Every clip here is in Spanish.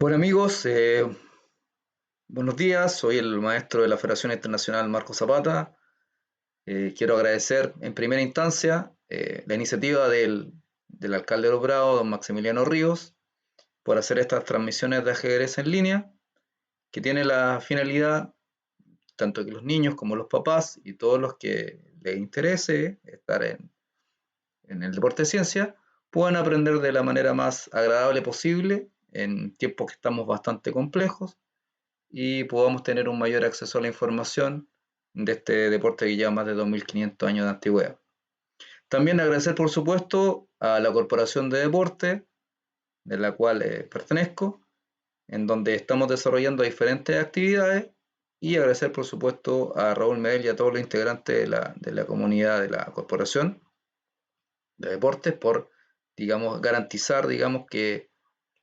Bueno amigos, buenos días, soy el maestro de la Federación Internacional Marco Zapata. Quiero agradecer en primera instancia la iniciativa del alcalde de Los Bravos, don Maximiliano Ríos, por hacer estas transmisiones de ajedrez en línea, que tiene la finalidad, tanto que los niños como los papás y todos los que les interese estar en el deporte de ciencia, puedan aprender de la manera más agradable posible en tiempos que estamos bastante complejos y podamos tener un mayor acceso a la información de este deporte que lleva más de 2500 años de antigüedad. También agradecer, por supuesto, a la Corporación de Deporte, de la cual pertenezco, en donde estamos desarrollando diferentes actividades, y agradecer, por supuesto, a Raúl Medel y a todos los integrantes de la comunidad de la Corporación de Deportes por, digamos, garantizar, digamos, que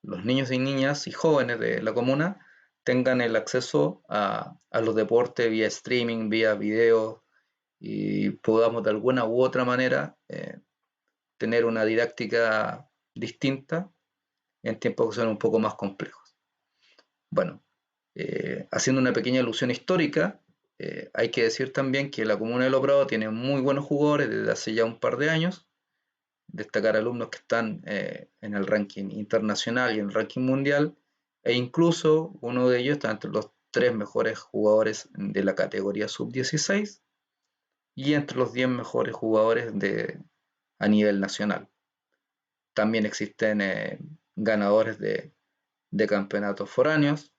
los niños y niñas y jóvenes de la comuna tengan el acceso a los deportes vía streaming, vía video, y podamos de alguna u otra manera tener una didáctica distinta en tiempos que son un poco más complejos. Bueno, haciendo una pequeña alusión histórica, hay que decir también que la comuna de Los Prados tiene muy buenos jugadores desde hace ya un par de años. Destacar alumnos que están en el ranking internacional y en el ranking mundial, e incluso uno de ellos está entre los 3 mejores jugadores de la categoría sub-16 y entre los 10 mejores jugadores a nivel nacional. También existen ganadores de campeonatos foráneos.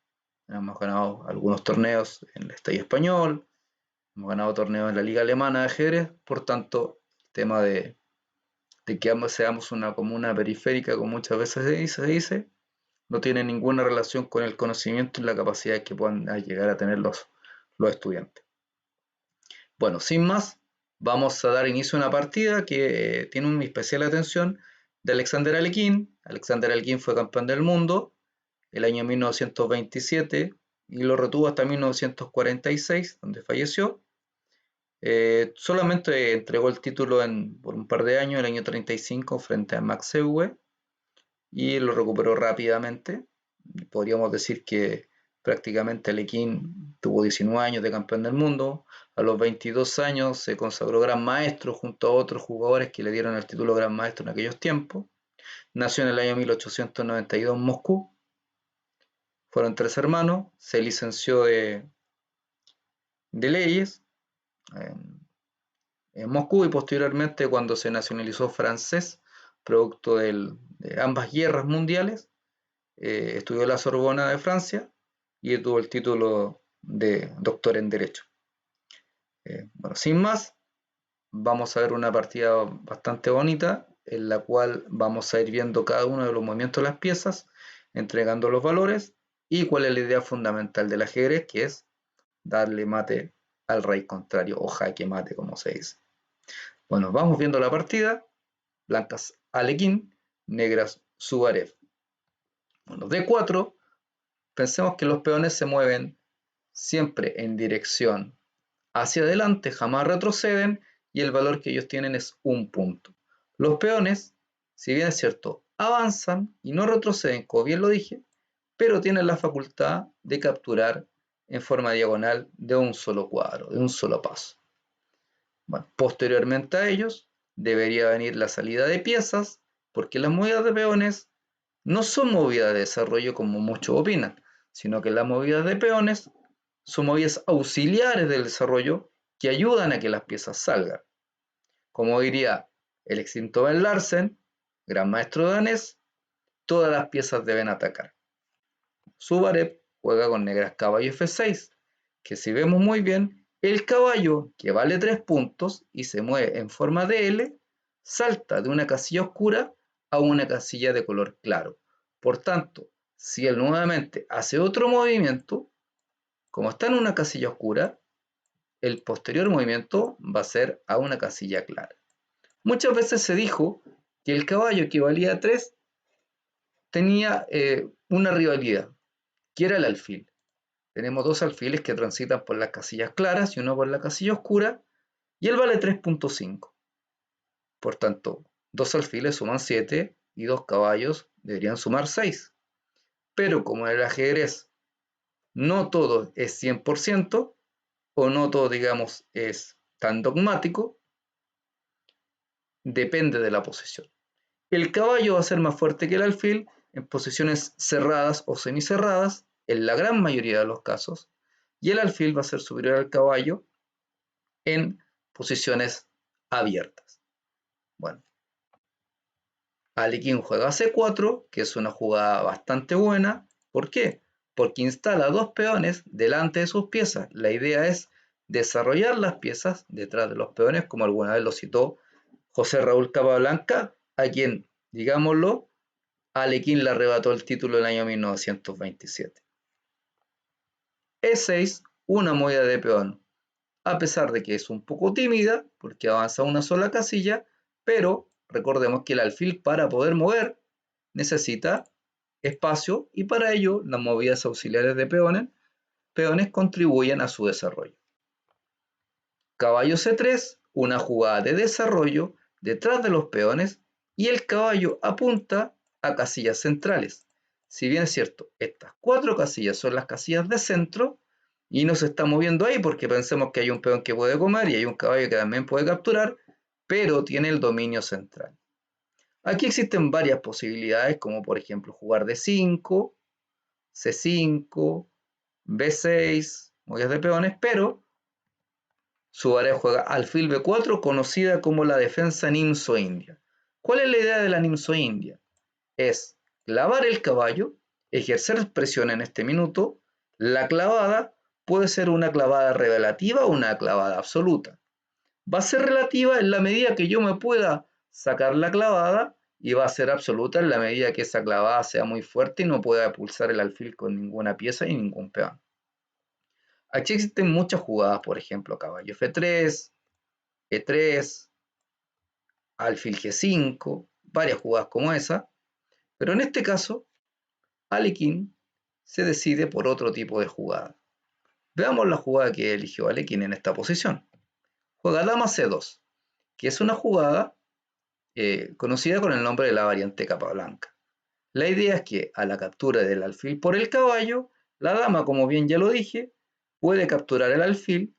Hemos ganado algunos torneos en el Estadio Español, hemos ganado torneos en la Liga Alemana de ajedrez. Por tanto, el tema de que ambos seamos una comuna periférica, como muchas veces se dice, no tiene ninguna relación con el conocimiento y la capacidad que puedan llegar a tener los estudiantes. Bueno, sin más, vamos a dar inicio a una partida que tiene una especial atención de Alexander Alekhine. Alexander Alekhine fue campeón del mundo el año 1927 y lo retuvo hasta 1946, donde falleció. Solamente entregó el título por un par de años, el año 35, frente a Max Euwe, y lo recuperó rápidamente. Podríamos decir que prácticamente Alekhine tuvo 19 años de campeón del mundo. A los 22 años se consagró gran maestro junto a otros jugadores que le dieron el título de gran maestro en aquellos tiempos. Nació en el año 1892 en Moscú. Fueron 3 hermanos. Se licenció de leyes en Moscú, y posteriormente, cuando se nacionalizó francés, producto de ambas guerras mundiales, estudió en la Sorbona de Francia y tuvo el título de doctor en Derecho. Bueno, sin más, vamos a ver una partida bastante bonita en la cual vamos a ir viendo cada uno de los movimientos de las piezas, entregando los valores y cuál es la idea fundamental del ajedrez, que es darle mate al rey contrario, o jaque mate, como se dice. Bueno, vamos viendo la partida. Blancas Alekhine, negras Zverev. Bueno, D4, pensemos que los peones se mueven siempre en dirección hacia adelante, jamás retroceden, y el valor que ellos tienen es 1 punto. Los peones, si bien es cierto, avanzan y no retroceden, como bien lo dije, pero tienen la facultad de capturar en forma diagonal de un solo cuadro, de un solo paso. Bueno, posteriormente a ellos debería venir la salida de piezas, porque las movidas de peones no son movidas de desarrollo como muchos opinan, sino que las movidas de peones son movidas auxiliares del desarrollo que ayudan a que las piezas salgan. Como diría el extinto Ben Larsen, gran maestro danés, todas las piezas deben atacar. Zverev juega con negras caballo F6, que si vemos muy bien, el caballo, que vale 3 puntos y se mueve en forma de L, salta de una casilla oscura a una casilla de color claro. Por tanto, si él nuevamente hace otro movimiento, como está en una casilla oscura, el posterior movimiento va a ser a una casilla clara. Muchas veces se dijo que el caballo que valía 3 tenía una rivalidad, que era el alfil. Tenemos 2 alfiles que transitan por las casillas claras y uno por la casilla oscura, y él vale 3.5. Por tanto, 2 alfiles suman 7 y 2 caballos deberían sumar 6. Pero como en el ajedrez no todo es 100% o no todo, digamos, es tan dogmático, depende de la posición. El caballo va a ser más fuerte que el alfil en posiciones cerradas o semicerradas, en la gran mayoría de los casos, y el alfil va a ser superior al caballo en posiciones abiertas. Bueno, Alekhine juega C4, que es una jugada bastante buena. ¿Por qué? Porque instala dos peones delante de sus piezas. La idea es desarrollar las piezas detrás de los peones, como alguna vez lo citó José Raúl Capablanca, a quien, digámoslo, Alekhine le arrebató el título en el año 1927. E6, una movida de peón, a pesar de que es un poco tímida, porque avanza una sola casilla, pero recordemos que el alfil para poder mover necesita espacio y para ello las movidas auxiliares de peones contribuyen a su desarrollo. Caballo C3, una jugada de desarrollo detrás de los peones y el caballo apunta a casillas centrales. Si bien es cierto, estas cuatro casillas son las casillas de centro y no se está moviendo ahí porque pensemos que hay un peón que puede comer y hay un caballo que también puede capturar, pero tiene el dominio central. Aquí existen varias posibilidades, como por ejemplo jugar D5, C5, B6, movidas de peones, pero Suárez juega alfil B4, conocida como la defensa nimso-india. ¿Cuál es la idea de la nimso-india? Es clavar el caballo, ejercer presión en este minuto. La clavada puede ser una clavada relativa o una clavada absoluta. Va a ser relativa en la medida que yo me pueda sacar la clavada y va a ser absoluta en la medida que esa clavada sea muy fuerte y no pueda pulsar el alfil con ninguna pieza y ningún peón. Aquí existen muchas jugadas, por ejemplo, caballo F3, E3, alfil G5, varias jugadas como esa, pero en este caso, Alekhine se decide por otro tipo de jugada. Veamos la jugada que eligió Alekhine en esta posición. Juega dama C2, que es una jugada conocida con el nombre de la variante Capablanca. La idea es que a la captura del alfil por el caballo, la dama, como bien ya lo dije, puede capturar el alfil,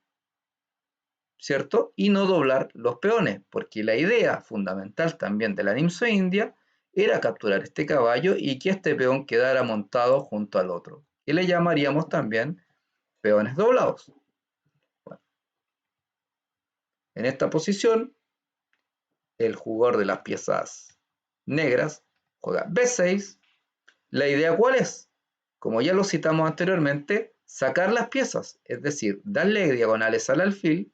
¿cierto? Y no doblar los peones, porque la idea fundamental también de la nimso india era capturar este caballo y que este peón quedara montado junto al otro, que le llamaríamos también peones doblados. Bueno, en esta posición, el jugador de las piezas negras juega B6. ¿La idea cuál es? Como ya lo citamos anteriormente, sacar las piezas, es decir, darle diagonales al alfil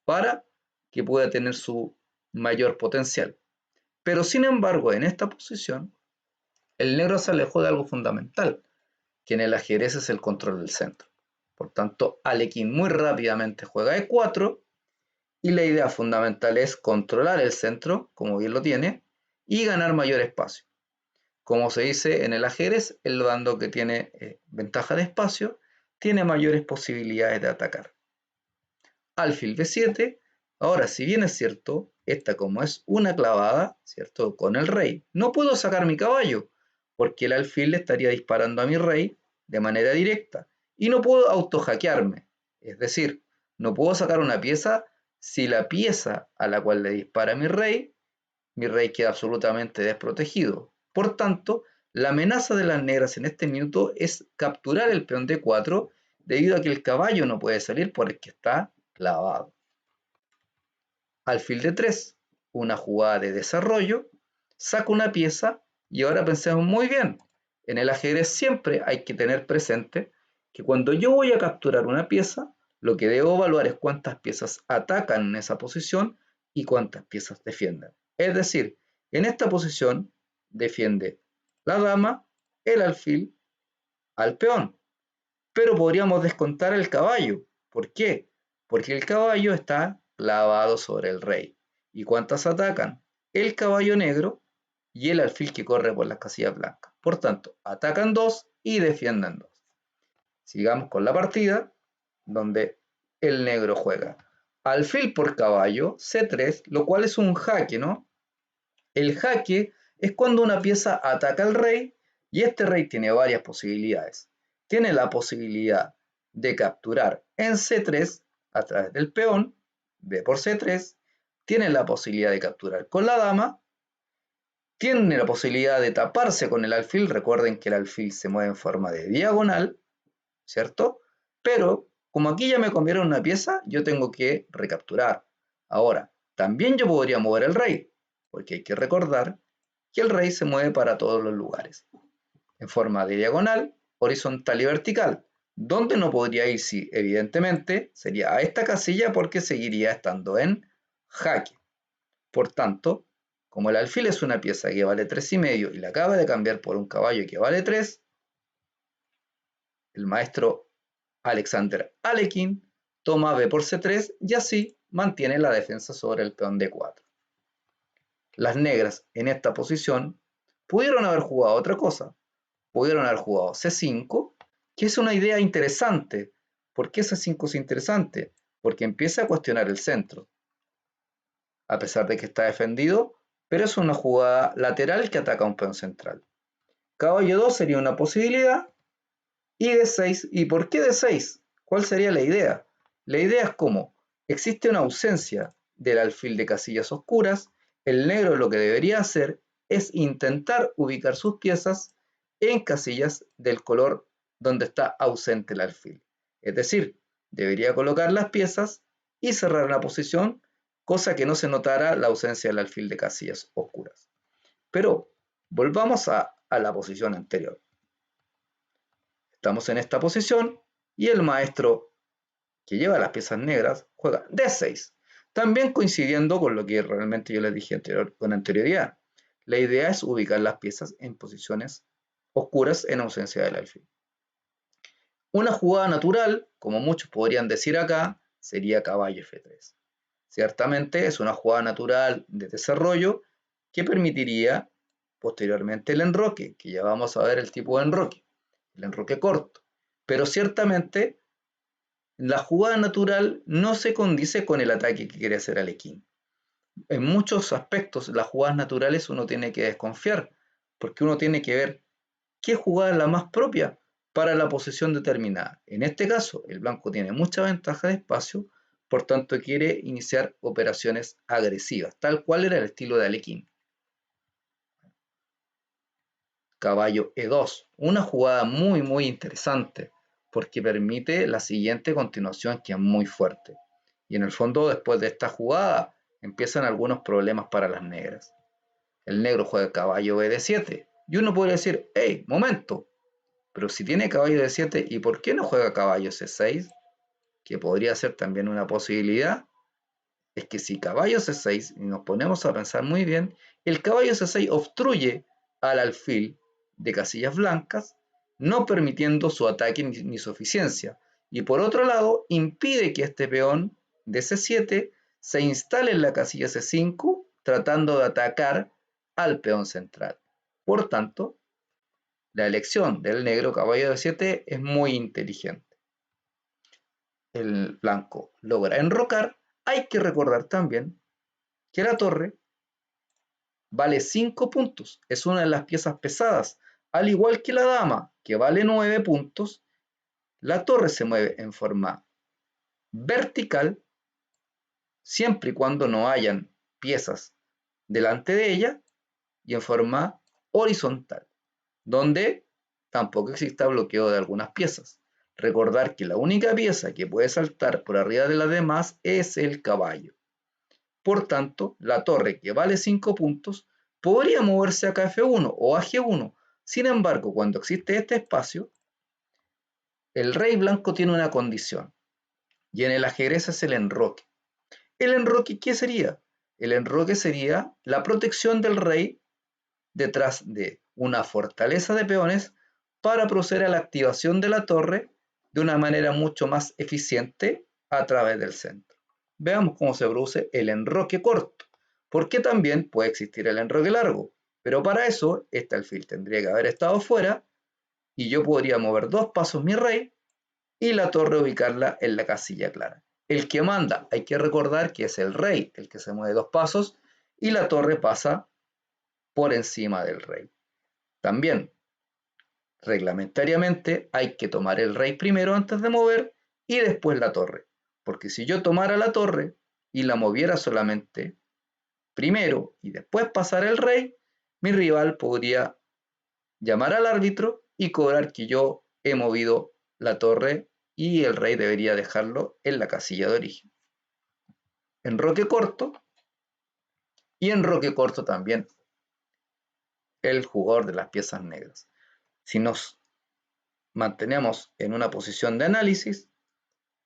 para que pueda tener su mayor potencial. Pero sin embargo, en esta posición, el negro se alejó de algo fundamental, que en el ajedrez es el control del centro. Por tanto, Alekhine muy rápidamente juega E4 y la idea fundamental es controlar el centro, como bien lo tiene, y ganar mayor espacio. Como se dice en el ajedrez, el bando que tiene ventaja de espacio tiene mayores posibilidades de atacar. Alfil B7, ahora si bien es cierto, esta como es una clavada, ¿cierto? Con el rey, no puedo sacar mi caballo, porque el alfil le estaría disparando a mi rey de manera directa, y no puedo autohackearme, es decir, no puedo sacar una pieza si la pieza a la cual le dispara mi rey queda absolutamente desprotegido. Por tanto, la amenaza de las negras en este minuto es capturar el peón D4 debido a que el caballo no puede salir porque está clavado. Alfil D3, una jugada de desarrollo, saco una pieza y ahora pensemos muy bien. En el ajedrez siempre hay que tener presente que cuando yo voy a capturar una pieza, lo que debo evaluar es cuántas piezas atacan en esa posición y cuántas piezas defienden. Es decir, en esta posición defiende la dama, el alfil, al peón. Pero podríamos descontar el caballo. ¿Por qué? Porque el caballo está clavado sobre el rey. ¿Y cuántas atacan? El caballo negro y el alfil que corre por las casillas blancas. Por tanto, atacan dos y defienden dos. Sigamos con la partida, donde el negro juega alfil por caballo, C3, lo cual es un jaque, ¿no? El jaque es cuando una pieza ataca al rey Y este rey tiene varias posibilidades. Tiene la posibilidad de capturar en C3 a través del peón, B por C3. Tiene la posibilidad de capturar con la dama. Tiene la posibilidad de taparse con el alfil. Recuerden que el alfil se mueve en forma de diagonal, ¿cierto? Pero como aquí ya me comieron una pieza, yo tengo que recapturar. Ahora, también yo podría mover el rey, porque hay que recordar que el rey se mueve para todos los lugares, en forma de diagonal, horizontal y vertical. ¿Dónde no podría ir? Sí, evidentemente sería a esta casilla porque seguiría estando en jaque. Por tanto, como el alfil es una pieza que vale 3,5 y la acaba de cambiar por un caballo que vale 3, el maestro Alexander Alekhine toma B por C3 y así mantiene la defensa sobre el peón D4. Las negras en esta posición pudieron haber jugado otra cosa. Pudieron haber jugado C5, que es una idea interesante. ¿Por qué C5 es interesante? Porque empieza a cuestionar el centro, a pesar de que está defendido, pero es una jugada lateral que ataca a un peón central. Caballo 2 sería una posibilidad, y D6. ¿Y por qué D6? ¿Cuál sería la idea? La idea es como existe una ausencia del alfil de casillas oscuras, el negro lo que debería hacer es intentar ubicar sus piezas en casillas del color donde está ausente el alfil. Es decir, debería colocar las piezas y cerrar la posición, cosa que no se notara la ausencia del alfil de casillas oscuras. Pero volvamos a la posición anterior. Estamos en esta posición y el maestro que lleva las piezas negras juega D6, también coincidiendo con lo que realmente yo les dije con anterioridad. La idea es ubicar las piezas en posiciones oscuras en ausencia del alfil. Una jugada natural, como muchos podrían decir acá, sería caballo F3. Ciertamente es una jugada natural de desarrollo que permitiría posteriormente el enroque, que ya vamos a ver el tipo de enroque, el enroque corto. Pero ciertamente la jugada natural no se condice con el ataque que quiere hacer Alekhine. En muchos aspectos, las jugadas naturales uno tiene que desconfiar, porque uno tiene que ver qué jugada es la más propia para la posición determinada. En este caso, el blanco tiene mucha ventaja de espacio, por tanto quiere iniciar operaciones agresivas, tal cual era el estilo de Alekhine. Caballo E2, una jugada muy interesante, porque permite la siguiente continuación que es muy fuerte. Y en el fondo, después de esta jugada, empiezan algunos problemas para las negras. El negro juega caballo BD7, y uno podría decir, hey, momento, pero si tiene caballo D7, ¿y por qué no juega caballo C6? Que podría ser también una posibilidad. Es que si caballo C6, y nos ponemos a pensar muy bien, el caballo C6 obstruye al alfil de casillas blancas, no permitiendo su ataque ni su eficiencia. Y por otro lado, impide que este peón de C7 se instale en la casilla C5, tratando de atacar al peón central. Por tanto, la elección del negro caballo D7 es muy inteligente. El blanco logra enrocar. Hay que recordar también que la torre vale 5 puntos, es una de las piezas pesadas, al igual que la dama, que vale 9 puntos. La torre se mueve en forma vertical, siempre y cuando no hayan piezas delante de ella, y en forma horizontal, donde tampoco exista bloqueo de algunas piezas. Recordar que la única pieza que puede saltar por arriba de las demás es el caballo. Por tanto, la torre, que vale 5 puntos, podría moverse a F1 o a G1. Sin embargo, cuando existe este espacio, el rey blanco tiene una condición, y en el ajedrez es el enroque. ¿El enroque qué sería? El enroque sería la protección del rey detrás de una fortaleza de peones para proceder a la activación de la torre de una manera mucho más eficiente a través del centro. Veamos cómo se produce el enroque corto, porque también puede existir el enroque largo, pero para eso este alfil tendría que haber estado fuera y yo podría mover 2 pasos mi rey y la torre ubicarla en la casilla clara. El que manda, hay que recordar que es el rey el que se mueve 2 pasos y la torre pasa por encima del rey. También reglamentariamente hay que tomar el rey primero antes de mover y después la torre. Porque si yo tomara la torre y la moviera solamente primero y después pasara el rey, mi rival podría llamar al árbitro y cobrar que yo he movido la torre y el rey debería dejarlo en la casilla de origen. Enroque corto, y enroque corto también el jugador de las piezas negras. Si nos mantenemos en una posición de análisis,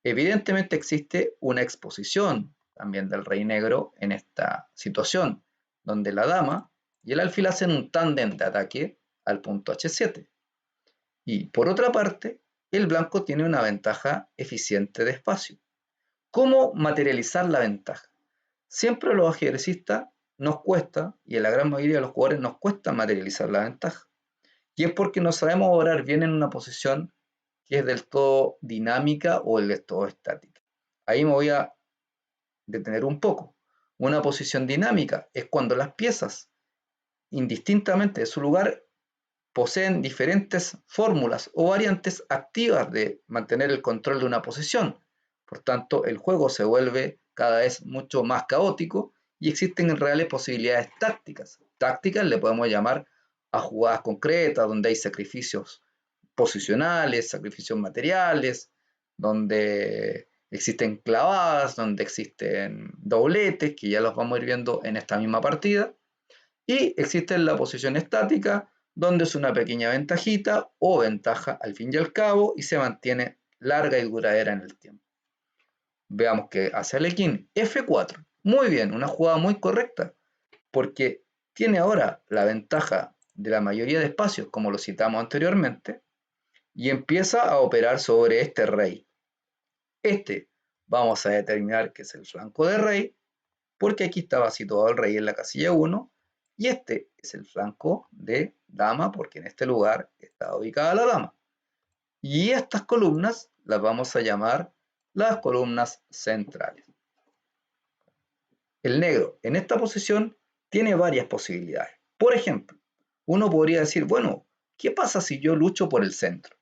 evidentemente existe una exposición también del rey negro en esta situación, donde la dama y el alfil hacen un tándem de ataque al punto H7. Y por otra parte, el blanco tiene una ventaja eficiente de espacio. ¿Cómo materializar la ventaja? Siempre a los ajedrecistas nos cuesta, y a la gran mayoría de los jugadores nos cuesta materializar la ventaja. Y es porque no sabemos obrar bien en una posición que es del todo dinámica o del todo estática. Ahí me voy a detener un poco. Una posición dinámica es cuando las piezas, indistintamente de su lugar, poseen diferentes fórmulas o variantes activas de mantener el control de una posición. Por tanto, el juego se vuelve cada vez mucho más caótico y existen reales posibilidades tácticas. Tácticas le podemos llamar a jugadas concretas donde hay sacrificios posicionales, sacrificios materiales, donde existen clavadas, donde existen dobletes, que ya los vamos a ir viendo en esta misma partida. Y existe la posición estática, donde es una pequeña ventajita o ventaja al fin y al cabo y se mantiene larga y duradera en el tiempo. Veamos que hace Alekhine F4. Muy bien, una jugada muy correcta, porque tiene ahora la ventaja de la mayoría de espacios, como lo citamos anteriormente, y empieza a operar sobre este rey. Este vamos a determinar que es el flanco de rey, porque aquí estaba situado el rey en la casilla 1, y este es el flanco de dama, porque en este lugar está ubicada la dama. Y estas columnas las vamos a llamar las columnas centrales. El negro en esta posición tiene varias posibilidades. Por ejemplo, uno podría decir, bueno, ¿qué pasa si yo lucho por el centro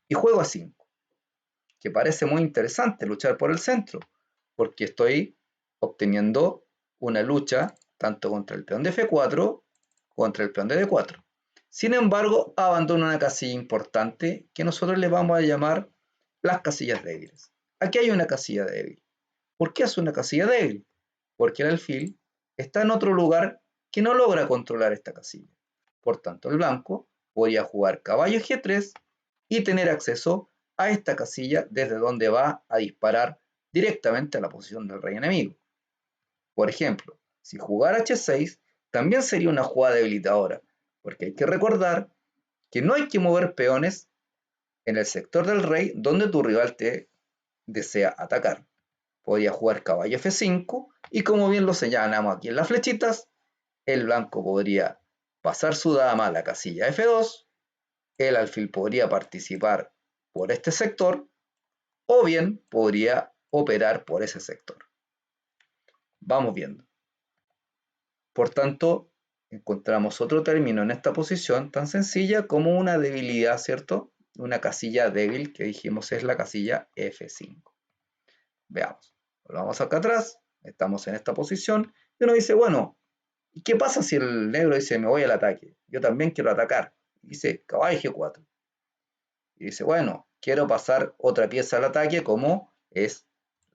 y juego a 5? Que parece muy interesante luchar por el centro, porque estoy obteniendo una lucha tanto contra el peón de F4 contra el peón de D4. Sin embargo, abandono una casilla importante que nosotros le vamos a llamar las casillas débiles. Aquí hay una casilla débil. ¿Por qué es una casilla débil? Porque el alfil está en otro lugar que no logra controlar esta casilla. Por tanto, el blanco podría jugar caballo G3 y tener acceso a esta casilla desde donde va a disparar directamente a la posición del rey enemigo. Por ejemplo, si jugara H6, también sería una jugada debilitadora, porque hay que recordar que no hay que mover peones en el sector del rey donde tu rival te desea atacar. Podría jugar caballo F5 y como bien lo señalamos aquí en las flechitas, el blanco podría pasar su dama a la casilla F2, el alfil podría participar por este sector o bien podría operar por ese sector. Vamos viendo. Por tanto, encontramos otro término en esta posición tan sencilla como una debilidad, ¿cierto? Una casilla débil que dijimos es la casilla F5. Veamos. Volvamos acá atrás. Estamos en esta posición. Y uno dice, bueno, ¿y qué pasa si el negro dice, me voy al ataque? Yo también quiero atacar. Dice, caballo G4. Y dice, bueno, quiero pasar otra pieza al ataque como es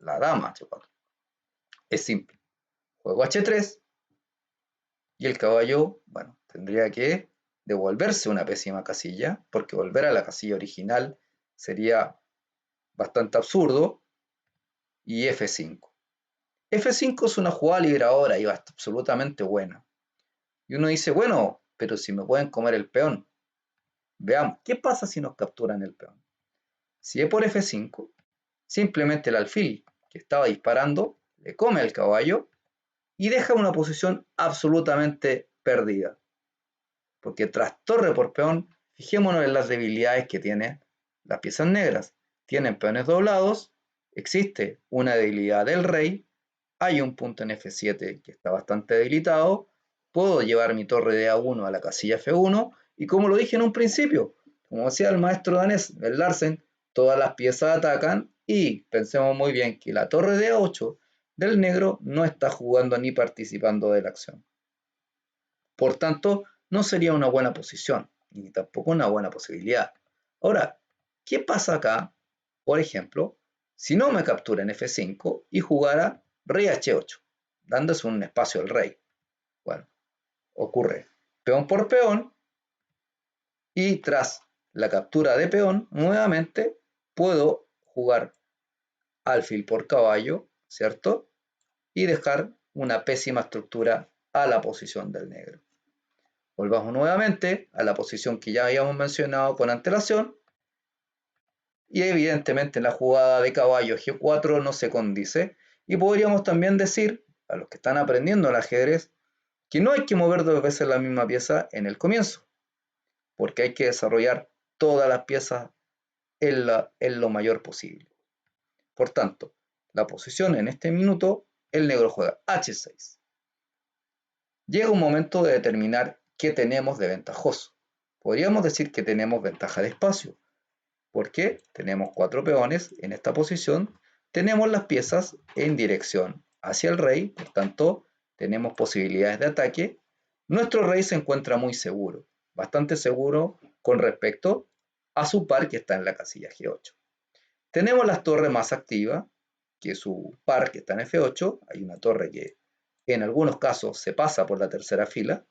la dama H4. Es simple. Juego H3 y el caballo, bueno, tendría que devolverse una pésima casilla, porque volver a la casilla original sería bastante absurdo, y F5. F5 es una jugada liberadora y absolutamente buena. Y uno dice, bueno, pero si me pueden comer el peón. Veamos, ¿qué pasa si nos capturan el peón? Si es por F5, simplemente el alfil que estaba disparando le come al caballo y deja una posición absolutamente perdida. Porque tras torre por peón, fijémonos en las debilidades que tienen las piezas negras. Tienen peones doblados, existe una debilidad del rey, hay un punto en F7 que está bastante debilitado, puedo llevar mi torre de A1 a la casilla F1 y como lo dije en un principio, Como decía el maestro danés, el Larsen, todas las piezas atacan y pensemos muy bien que la torre de A8 del negro no está jugando ni participando de la acción. Por tanto, no sería una buena posición, ni tampoco una buena posibilidad. Ahora, ¿qué pasa acá? Por ejemplo, si no me captura en F5 y jugara rey H8, dándose un espacio al rey. Bueno, ocurre peón por peón y tras la captura de peón, nuevamente puedo jugar alfil por caballo, ¿cierto? Y dejar una pésima estructura a la posición del negro. Volvamos nuevamente a la posición que ya habíamos mencionado con antelación y evidentemente la jugada de caballo G4 no se condice y podríamos también decir a los que están aprendiendo el ajedrez que no hay que mover dos veces la misma pieza en el comienzo porque hay que desarrollar todas las piezas en lo mayor posible. Por tanto, la posición en este minuto, el negro juega H6. Llega un momento de determinar qué tenemos de ventajoso. Podríamos decir que tenemos ventaja de espacio, porque tenemos 4 peones en esta posición, tenemos las piezas en dirección hacia el rey, por tanto, tenemos posibilidades de ataque. Nuestro rey se encuentra muy seguro, bastante seguro con respecto a su par que está en la casilla G8. Tenemos las torres más activas, que su par que está en F8, hay una torre que en algunos casos se pasa por la tercera fila,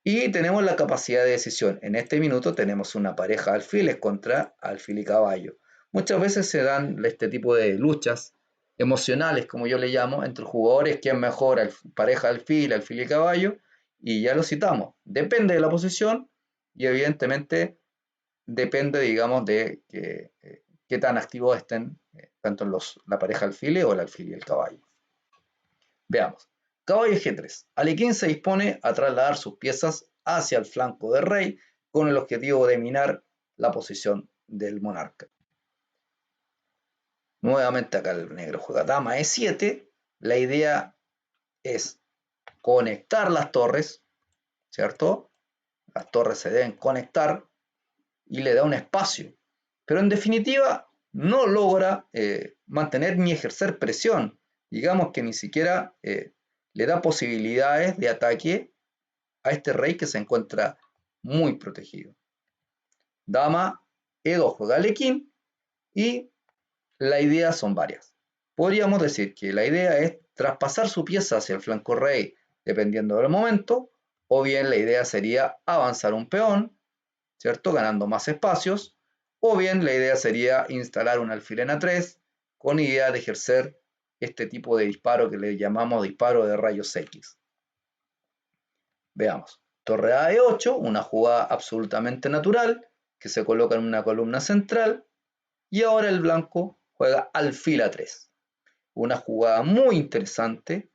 y tenemos la capacidad de decisión. En este minuto tenemos una pareja de alfiles contra alfil y caballo. Muchas veces se dan este tipo de luchas emocionales, como yo le llamo, entre jugadores, quién mejor, pareja de alfil y caballo, y ya lo citamos. Depende de la posición y evidentemente depende, digamos, de qué tan activos estén tanto en la pareja alfil o el alfil y el caballo. Veamos. Caballo G3. Alekhine se dispone a trasladar sus piezas hacia el flanco del rey con el objetivo de minar la posición del monarca. Nuevamente acá el negro juega dama E7. La idea es conectar las torres, ¿cierto? Las torres se deben conectar y le da un espacio. Pero en definitiva no logra mantener ni ejercer presión. Digamos que ni siquiera le da posibilidades de ataque a este rey que se encuentra muy protegido. Dama E2 juega Alekhine y la idea son varias. Podríamos decir que la idea es traspasar su pieza hacia el flanco rey dependiendo del momento, o bien la idea sería avanzar un peón, ¿cierto? Ganando más espacios, o bien la idea sería instalar un alfil en A3 con idea de ejercer este tipo de disparo que le llamamos disparo de rayos X. Veamos. Torre A E8, una jugada absolutamente natural que se coloca en una columna central y ahora el blanco juega alfil A3. Una jugada muy interesante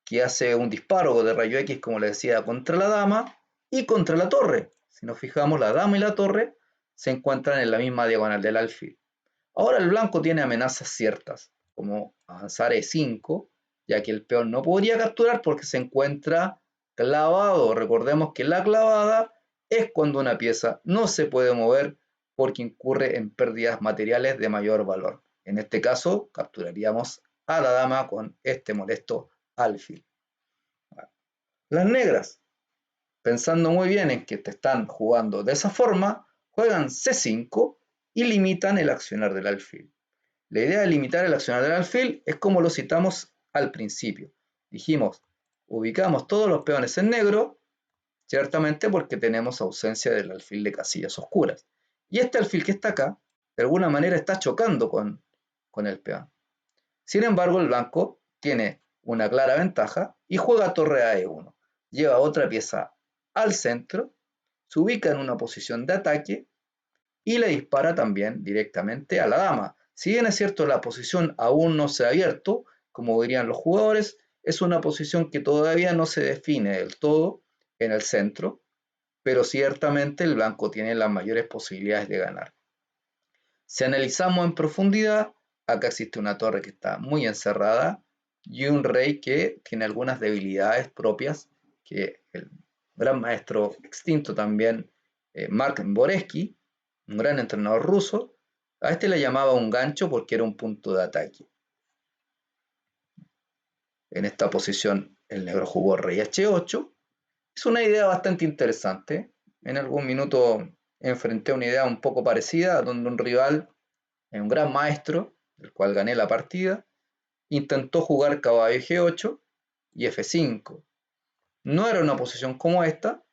que hace un disparo de rayo X, como le decía, contra la dama y contra la torre. Si nos fijamos, la dama y la torre se encuentran en la misma diagonal del alfil. Ahora el blanco tiene amenazas ciertas, como avanzar E5, ya que el peón no podría capturar porque se encuentra clavado. Recordemos que la clavada es cuando una pieza no se puede mover porque incurre en pérdidas materiales de mayor valor. En este caso, capturaríamos a la dama con este molesto alfil. Las negras, pensando muy bien en que te están jugando de esa forma, juegan C5 y limitan el accionar del alfil. La idea de limitar el accionar del alfil es como lo citamos al principio. Dijimos, ubicamos todos los peones en negro, ciertamente porque tenemos ausencia del alfil de casillas oscuras. Y este alfil que está acá, de alguna manera está chocando con el peón. Sin embargo, el blanco tiene una clara ventaja y juega torre a E1. Lleva otra pieza al centro, se ubica en una posición de ataque y le dispara también directamente a la dama. Si bien es cierto, la posición aún no se ha abierto, como dirían los jugadores, es una posición que todavía no se define del todo en el centro, pero ciertamente el blanco tiene las mayores posibilidades de ganar. Si analizamos en profundidad, acá existe una torre que está muy encerrada y un rey que tiene algunas debilidades propias que el gran maestro extinto también Mark Boreski, un gran entrenador ruso. A este le llamaba un gancho porque era un punto de ataque. En esta posición el negro jugó rey h8. Es una idea bastante interesante. En algún minuto enfrenté una idea un poco parecida, donde un rival, un gran maestro, del cual gané la partida, intentó jugar caballo g8 y f5. No era una posición como esta,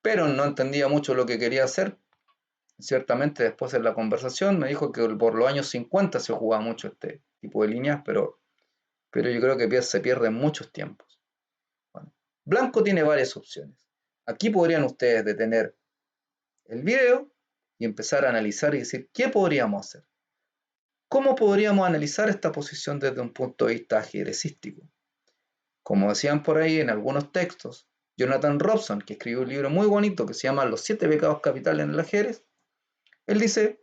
pero no entendía mucho lo que quería hacer. Ciertamente después en la conversación me dijo que por los años 50 se jugaba mucho este tipo de líneas, pero yo creo que se pierde en muchos tiempos. Bueno, blanco tiene varias opciones. Aquí podrían ustedes detener el video y empezar a analizar y decir, ¿qué podríamos hacer? ¿Cómo podríamos analizar esta posición desde un punto de vista ajedrecístico? Como decían por ahí en algunos textos, Jonathan Robson, que escribió un libro muy bonito que se llama Los 7 pecados capitales en el ajedrez, él dice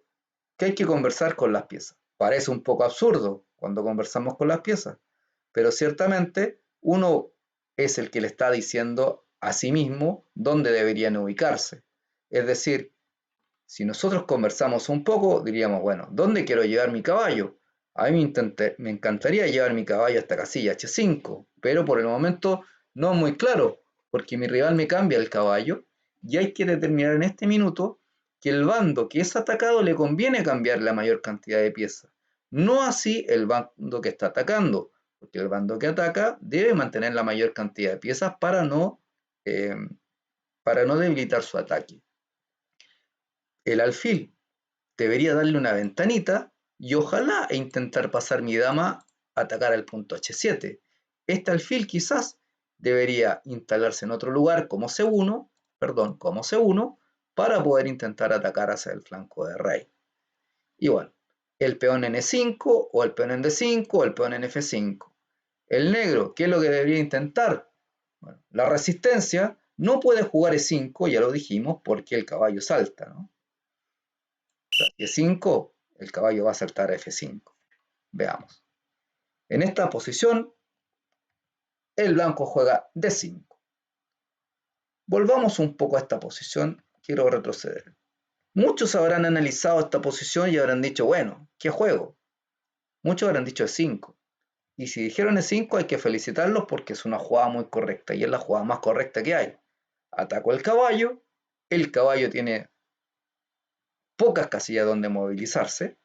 que hay que conversar con las piezas. Parece un poco absurdo cuando conversamos con las piezas, pero ciertamente uno es el que le está diciendo a sí mismo dónde deberían ubicarse. Es decir, si nosotros conversamos un poco, diríamos, bueno, ¿dónde quiero llevar mi caballo? A mí me encantaría llevar mi caballo hasta casilla H5, pero por el momento no es muy claro, porque mi rival me cambia el caballo y hay que determinar en este minuto que el bando que es atacado le conviene cambiar la mayor cantidad de piezas, no así el bando que está atacando, porque el bando que ataca debe mantener la mayor cantidad de piezas eh, para no debilitar su ataque. El alfil debería darle una ventanita y ojalá intentar pasar mi dama a atacar al punto H7. Este alfil quizás debería instalarse en otro lugar como C1, para poder intentar atacar hacia el flanco de rey. Y bueno, el peón en E5 o el peón en D5 o el peón en F5. El negro, ¿qué es lo que debería intentar? Bueno, la resistencia no puede jugar E5, ya lo dijimos, porque el caballo salta, ¿no? E5, el caballo va a saltar a F5. Veamos. En esta posición, el blanco juega D5. Volvamos un poco a esta posición. Quiero retroceder. Muchos habrán analizado esta posición y habrán dicho, bueno, ¿qué juego? Muchos habrán dicho E5. Y si dijeron E5 hay que felicitarlos porque es una jugada muy correcta y es la jugada más correcta que hay. Ataco el caballo tiene pocas casillas donde movilizarse.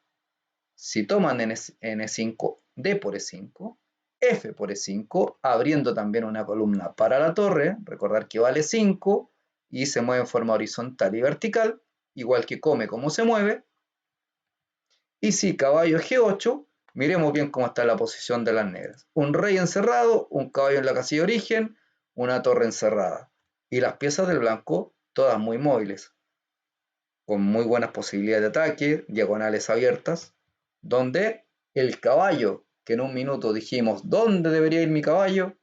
Si toman en E5, D por E5, F por E5, abriendo también una columna para la torre, recordar que vale 5 y se mueve en forma horizontal y vertical, igual que come como se mueve. Y si caballo G8, miremos bien cómo está la posición de las negras. Un rey encerrado, un caballo en la casilla de origen, una torre encerrada. Y las piezas del blanco, todas muy móviles, con muy buenas posibilidades de ataque, diagonales abiertas, donde el caballo, que en un minuto dijimos, ¿dónde debería ir mi caballo?,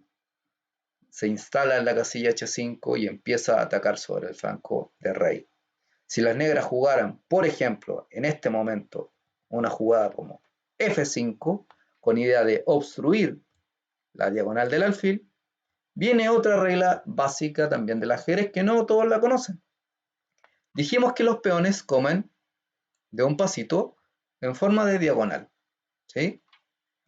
se instala en la casilla H5 y empieza a atacar sobre el flanco de rey. Si las negras jugaran, por ejemplo, en este momento, una jugada como F5, con idea de obstruir la diagonal del alfil, viene otra regla básica también del ajedrez que no todos la conocen. Dijimos que los peones comen de un pasito en forma de diagonal, ¿sí?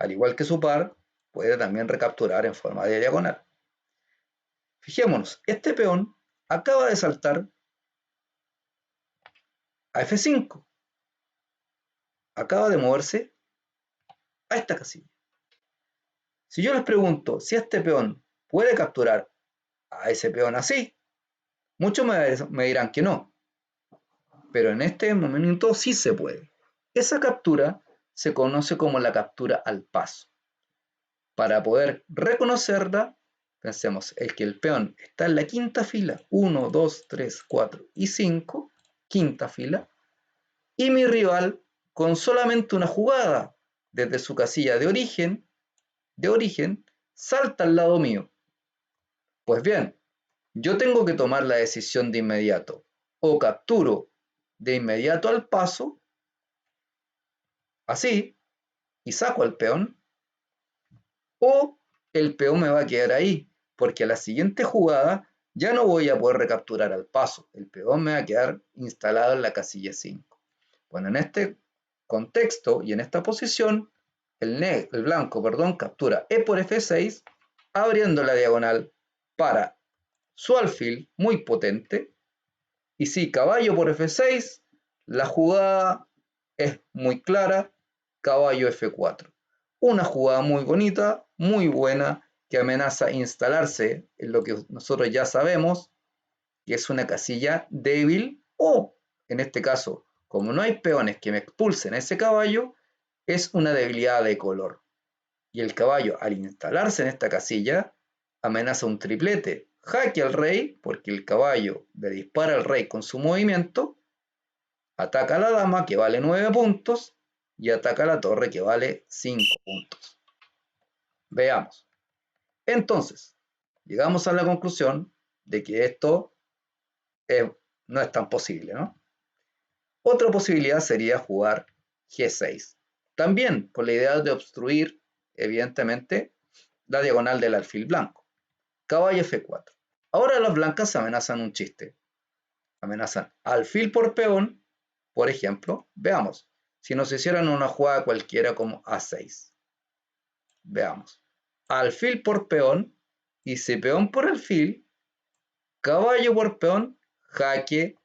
Al igual que su par, puede también recapturar en forma de diagonal. Fijémonos, este peón acaba de saltar a F5, acaba de moverse a esta casilla. Si yo les pregunto si este peón puede capturar a ese peón así, muchos me dirán que no, pero en este momento sí se puede. Esa captura se conoce como la captura al paso. Para poder reconocerla, pensemos que el peón está en la quinta fila, 1, 2, 3, 4 y 5, quinta fila, y mi rival, con solamente una jugada desde su casilla de origen, salta al lado mío. Pues bien, yo tengo que tomar la decisión de inmediato. O capturo de inmediato al paso, así, y saco al peón, o el peón me va a quedar ahí, porque a la siguiente jugada ya no voy a poder recapturar al paso. El peón me va a quedar instalado en la casilla 5. Bueno, en este contexto y en esta posición, el blanco, captura E por F6, abriendo la diagonal para su alfil muy potente. Y si caballo por F6, la jugada es muy clara, caballo F4. Una jugada muy bonita, muy buena, que amenaza instalarse en lo que nosotros ya sabemos, que es una casilla débil, o en este caso, como no hay peones que me expulsen a ese caballo, es una debilidad de color. Y el caballo, al instalarse en esta casilla, amenaza un triplete. Jaque al rey, porque el caballo le dispara al rey con su movimiento, ataca a la dama, que vale 9 puntos, y ataca a la torre, que vale 5 puntos. Veamos. Entonces, llegamos a la conclusión de que esto no es tan posible, ¿no? Otra posibilidad sería jugar G6. También con la idea de obstruir, evidentemente, la diagonal del alfil blanco. Caballo F4. Ahora las blancas amenazan un chiste. Amenazan alfil por peón, por ejemplo. Veamos. Si nos hicieran una jugada cualquiera como A6. Veamos. Alfil por peón. Y si peón por alfil, caballo por peón, jaque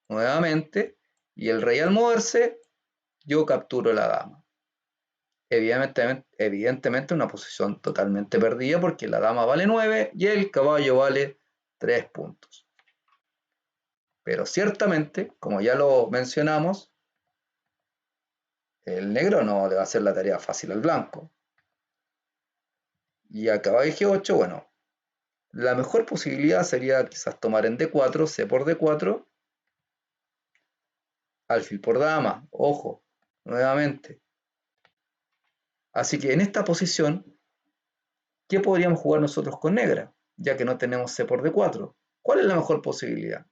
nuevamente. Y el rey al moverse, yo capturo la dama. Evidentemente una posición totalmente perdida porque la dama vale 9 y el caballo vale 3 puntos. Pero ciertamente, como ya lo mencionamos, el negro no le va a hacer la tarea fácil al blanco. Y a caballo G8, bueno, la mejor posibilidad sería quizás tomar en D4, C por D4, alfil por dama, ojo, nuevamente. Así que en esta posición, ¿qué podríamos jugar nosotros con negra? Ya que no tenemos C por D4. ¿Cuál es la mejor posibilidad?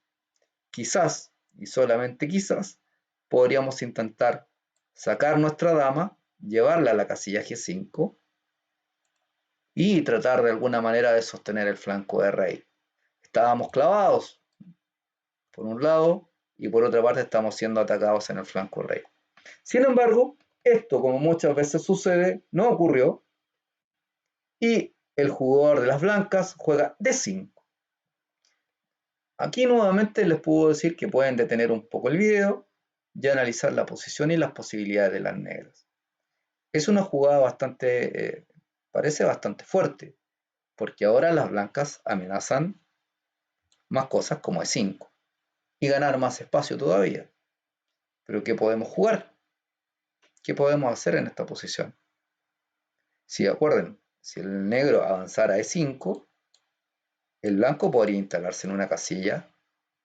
Quizás, y solamente quizás, podríamos intentar sacar nuestra dama, llevarla a la casilla G5 y tratar de alguna manera de sostener el flanco de rey. Estábamos clavados por un lado y por otra parte estamos siendo atacados en el flanco rey. Sin embargo, esto, como muchas veces sucede, no ocurrió y el jugador de las blancas juega D5. Aquí nuevamente les puedo decir que pueden detener un poco el video y analizar la posición y las posibilidades de las negras. Es una jugada bastante, parece bastante fuerte, porque ahora las blancas amenazan más cosas como E5 y ganar más espacio todavía. Pero ¿qué podemos jugar? ¿Qué podemos hacer en esta posición? Si acuerden, si el negro avanzara a E5, el blanco podría instalarse en una casilla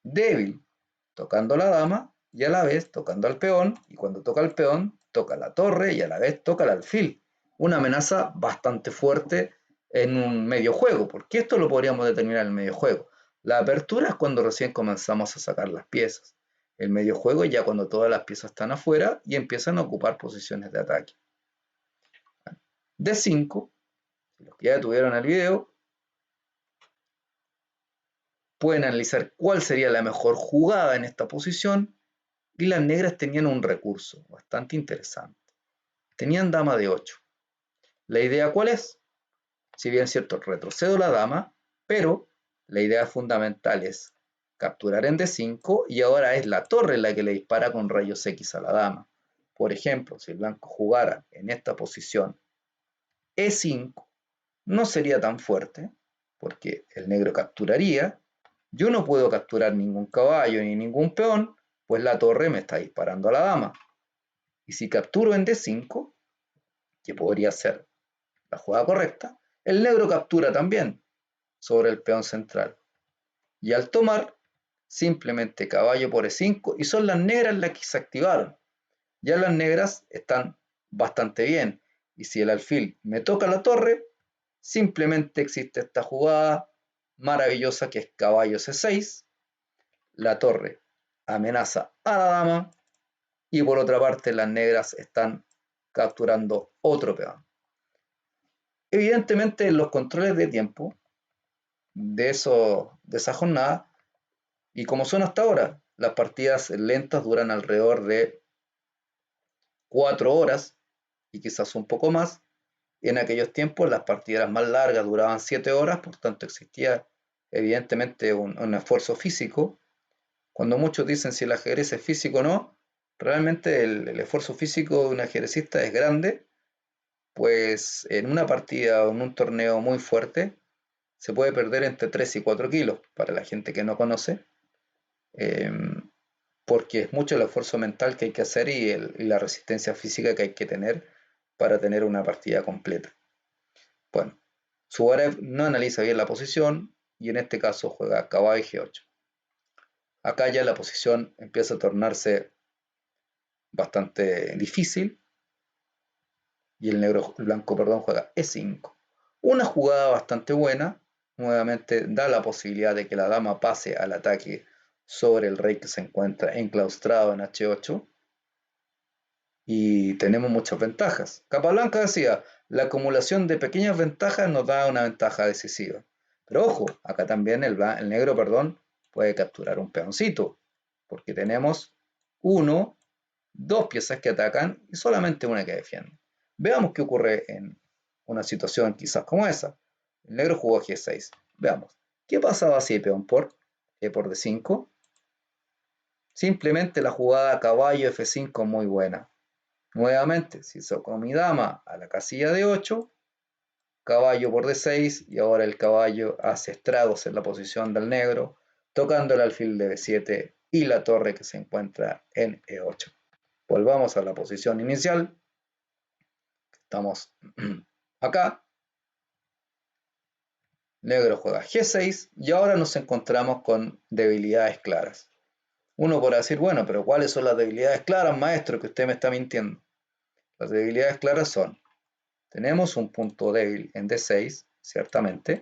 débil, tocando la dama y a la vez tocando al peón, y cuando toca el peón, toca la torre y a la vez toca el alfil. Una amenaza bastante fuerte en un medio juego, porque esto lo podríamos determinar en el medio juego. La apertura es cuando recién comenzamos a sacar las piezas. El medio juego es ya cuando todas las piezas están afuera y empiezan a ocupar posiciones de ataque. D5, los que ya tuvieron el video, pueden analizar cuál sería la mejor jugada en esta posición. Y las negras tenían un recurso bastante interesante. Tenían dama de 8. ¿La idea cuál es? Si bien es cierto, retrocedo la dama, pero la idea fundamental es capturar en D5 y ahora es la torre la que le dispara con rayos X a la dama. Por ejemplo, si el blanco jugara en esta posición E5, no sería tan fuerte, porque el negro capturaría. Yo no puedo capturar ningún caballo ni ningún peón, pues la torre me está disparando a la dama. Y si capturo en D5, que podría ser la jugada correcta, el negro captura también sobre el peón central. Y al tomar, simplemente caballo por E5, y son las negras las que se activaron. Ya las negras están bastante bien. Y si el alfil me toca la torre, simplemente existe esta jugada maravillosa que es caballo C6. La torre amenaza a la dama y por otra parte las negras están capturando otro peón. Evidentemente en los controles de tiempo de esa jornada. Y como son hasta ahora, las partidas lentas duran alrededor de 4 horas y quizás un poco más. En aquellos tiempos las partidas más largas duraban 7 horas, por tanto existía evidentemente un esfuerzo físico. Cuando muchos dicen si el ajedrez es físico o no, realmente el esfuerzo físico de un ajedrecista es grande, pues en una partida o en un torneo muy fuerte se puede perder entre 3 y 4 kilos para la gente que no conoce, eh, porque es mucho el esfuerzo mental que hay que hacer y la resistencia física que hay que tener para tener una partida completa. Bueno, Suárez no analiza bien la posición y en este caso juega caballo G8. Acá ya la posición empieza a tornarse bastante difícil y el blanco, perdón, juega E5. Una jugada bastante buena, nuevamente da la posibilidad de que la dama pase al ataque sobre el rey que se encuentra enclaustrado en H8 y tenemos muchas ventajas. Capablanca decía, la acumulación de pequeñas ventajas nos da una ventaja decisiva. Pero ojo, acá también el negro, perdón, puede capturar un peoncito, porque tenemos uno, dos piezas que atacan y solamente una que defiende. Veamos qué ocurre en una situación quizás como esa. El negro jugó G6. Veamos. ¿Qué pasaba si peón por E por D5? Simplemente la jugada caballo F5 muy buena. Nuevamente, si saco mi dama a la casilla de 8, caballo por D6 y ahora el caballo hace estragos en la posición del negro, tocando el alfil de B7 y la torre que se encuentra en E8. Volvamos a la posición inicial. Estamos acá. Negro juega G6 y ahora nos encontramos con debilidades claras. Uno podrá decir, bueno, pero ¿cuáles son las debilidades claras, maestro, que usted me está mintiendo? Las debilidades claras son: tenemos un punto débil en D6, ciertamente.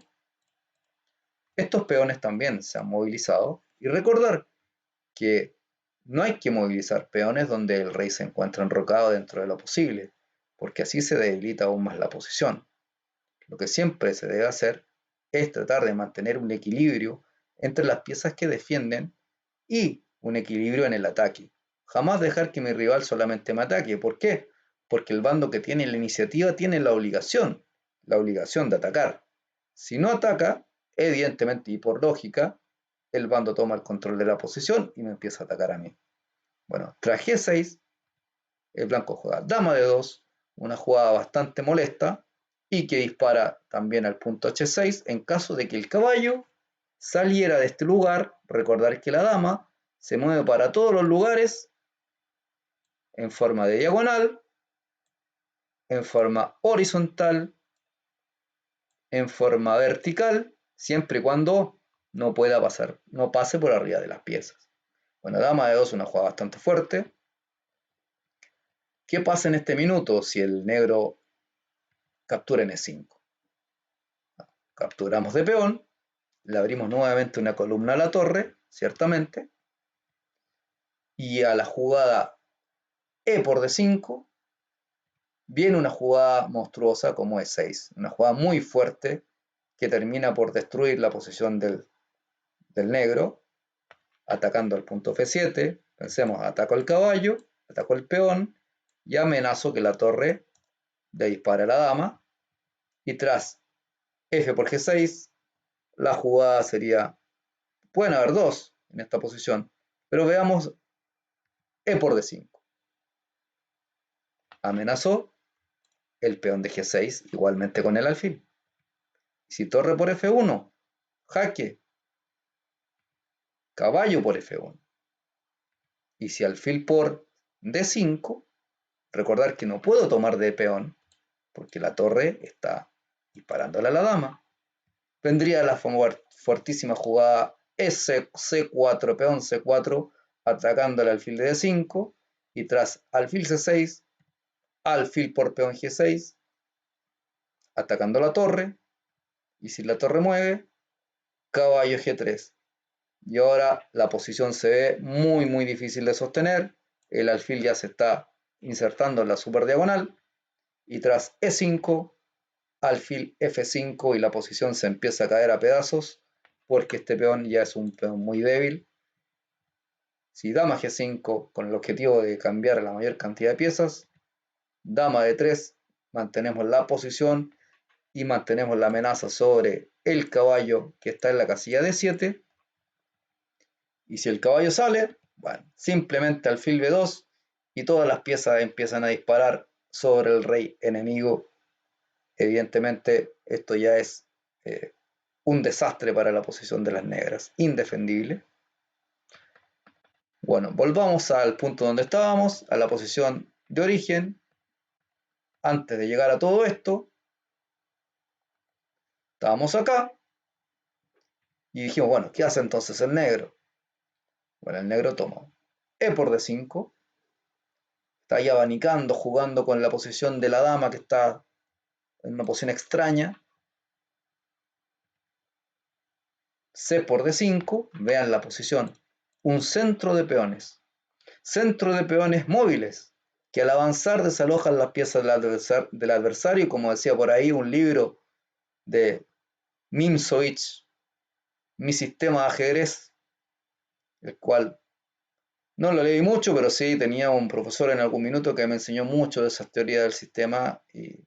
Estos peones también se han movilizado. Y recordar que no hay que movilizar peones donde el rey se encuentra enrocado dentro de lo posible, porque así se debilita aún más la posición. Lo que siempre se debe hacer es tratar de mantener un equilibrio entre las piezas que defienden y un equilibrio en el ataque. Jamás dejar que mi rival solamente me ataque. ¿Por qué? Porque el bando que tiene la iniciativa tiene la obligación de atacar. Si no ataca, evidentemente y por lógica, el bando toma el control de la posición y me empieza a atacar a mí. Bueno, tras G6, el blanco juega dama de 2, una jugada bastante molesta y que dispara también al punto H6 en caso de que el caballo saliera de este lugar. Recordar que la dama se mueve para todos los lugares en forma de diagonal, en forma horizontal, en forma vertical, siempre y cuando no pueda pasar, no pase por arriba de las piezas. Bueno, dama de 2 es una jugada bastante fuerte. ¿Qué pasa en este minuto si el negro captura en E5? Capturamos de peón, le abrimos nuevamente una columna a la torre, ciertamente, y a la jugada E por D5 viene una jugada monstruosa como E6, una jugada muy fuerte que termina por destruir la posición del negro, atacando al punto F7. Pensemos, ataco el caballo, ataco el peón y amenazo que la torre le dispare a la dama, y tras F por G6 la jugada sería, pueden haber dos en esta posición, pero veamos E por D5. Amenazó el peón de G6 igualmente con el alfil. Si torre por F1, jaque, caballo por F1. Y si alfil por D5, recordar que no puedo tomar de peón porque la torre está disparándole a la dama. Vendría la fuertísima jugada C4, peón C4, atacando al alfil de D5 y tras alfil C6, alfil por peón G6, atacando la torre, y si la torre mueve, caballo G3. Y ahora la posición se ve muy difícil de sostener, el alfil ya se está insertando en la super diagonal, y tras E5, alfil F5 y la posición se empieza a caer a pedazos porque este peón ya es un peón muy débil. Si dama G5 con el objetivo de cambiar la mayor cantidad de piezas, dama D3, mantenemos la posición y mantenemos la amenaza sobre el caballo que está en la casilla D7. Y si el caballo sale, bueno, simplemente alfil B2 y todas las piezas empiezan a disparar sobre el rey enemigo. Evidentemente esto ya es un desastre para la posición de las negras, indefendible. Bueno, volvamos al punto donde estábamos, a la posición de origen. Antes de llegar a todo esto, estábamos acá y dijimos, bueno, ¿qué hace entonces el negro? Bueno, el negro toma E por D5, está ahí abanicando, jugando con la posición de la dama que está en una posición extraña. C por D5, vean la posición, un centro de peones móviles, que al avanzar desalojan las piezas del adversario, como decía por ahí un libro de Mimsovich, Mi sistema de ajedrez, el cual no lo leí mucho, pero sí tenía un profesor en algún minuto que me enseñó mucho de esas teorías del sistema y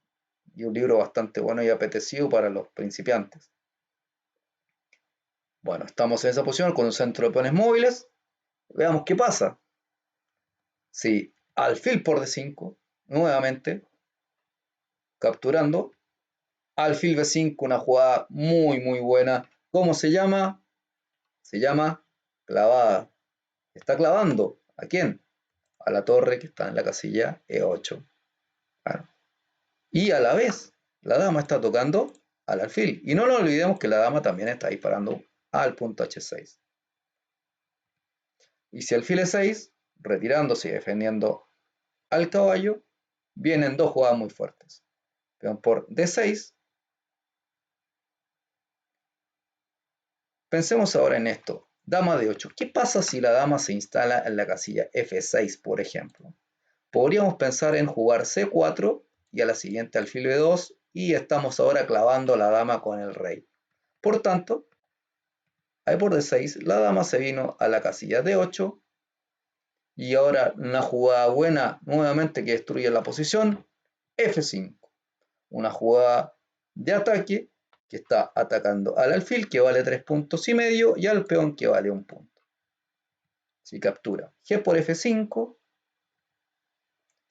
un libro bastante bueno y apetecido para los principiantes. Bueno, estamos en esa posición con un centro de peones móviles. Veamos qué pasa. Si alfil por D5, nuevamente, capturando, alfil B5, una jugada muy buena. ¿Cómo se llama? Se llama clavada. Está clavando. ¿A quién? A la torre que está en la casilla E8. Claro. Y a la vez, la dama está tocando al alfil. Y no nos olvidemos que la dama también está disparando al punto H6. Y si alfil E6, retirándose y defendiendo al caballo, vienen dos jugadas muy fuertes. Peón por D6. Pensemos ahora en esto. Dama D8. ¿Qué pasa si la dama se instala en la casilla F6, por ejemplo? Podríamos pensar en jugar C4 y a la siguiente alfil B2 y estamos ahora clavando a la dama con el rey. Por tanto, ahí por D6 la dama se vino a la casilla D8 y ahora una jugada buena nuevamente que destruye la posición, F5. Una jugada de ataque que está atacando al alfil que vale 3 puntos y medio y al peón que vale 1 punto. Si captura G por F5,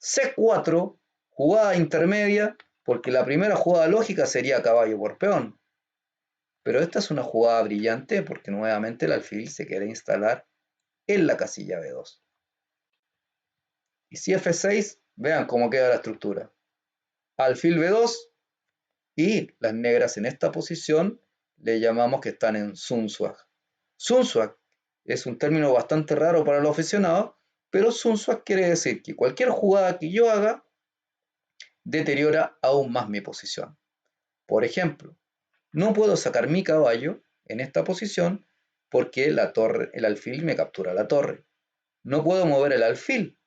C4, jugada intermedia, porque la primera jugada lógica sería caballo por peón. Pero esta es una jugada brillante porque nuevamente el alfil se quiere instalar en la casilla B2. Y si F6, vean cómo queda la estructura. Alfil B2 y las negras en esta posición le llamamos que están en Sun Swag. Sun Swag es un término bastante raro para los aficionados, pero Sun Swag quiere decir que cualquier jugada que yo haga deteriora aún más mi posición. Por ejemplo, no puedo sacar mi caballo en esta posición porque el alfil me captura la torre. No puedo mover el alfil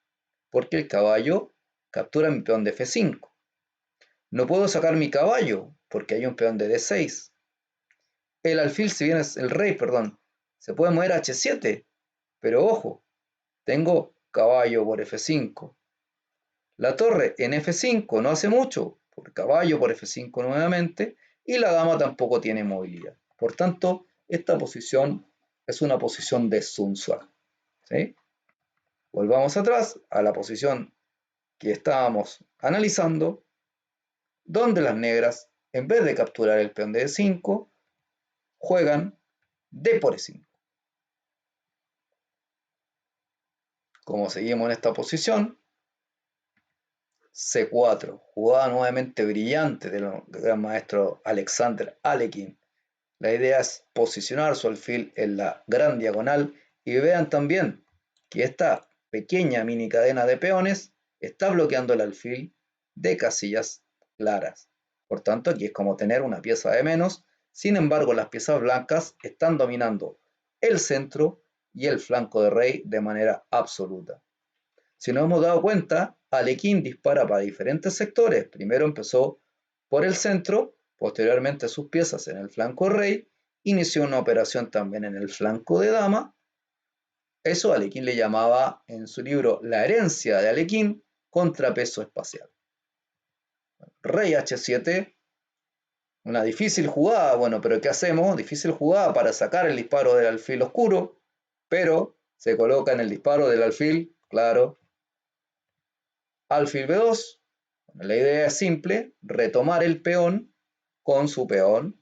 porque el caballo captura mi peón de F5. No puedo sacar mi caballo porque hay un peón de D6. El alfil, si bien es el rey, perdón, se puede mover a H7, pero ojo, tengo caballo por F5. La torre en F5 no hace mucho, por caballo por F5 nuevamente, y la dama tampoco tiene movilidad. Por tanto, esta posición es una posición de Sun Tzu. ¿Sí? Volvamos atrás a la posición que estábamos analizando, donde las negras, en vez de capturar el peón de E5, juegan D por E5. Como seguimos en esta posición, C4, jugada nuevamente brillante del gran maestro Alexander Alekhine. La idea es posicionar su alfil en la gran diagonal y vean también que esta pequeña mini cadena de peones está bloqueando el alfil de casillas claras. Por tanto, aquí es como tener una pieza de menos. Sin embargo, las piezas blancas están dominando el centro y el flanco de rey de manera absoluta. Si nos hemos dado cuenta, Alekhine dispara para diferentes sectores. Primero empezó por el centro, posteriormente sus piezas en el flanco rey, inició una operación también en el flanco de dama. Eso Alekhine le llamaba en su libro La herencia de Alekhine, contrapeso espacial. Rey H7, una difícil jugada, bueno, pero ¿qué hacemos? Difícil jugada para sacar el disparo del alfil oscuro, pero se coloca en el disparo del alfil, claro, alfil B2. Bueno, la idea es simple, retomar el peón con su peón,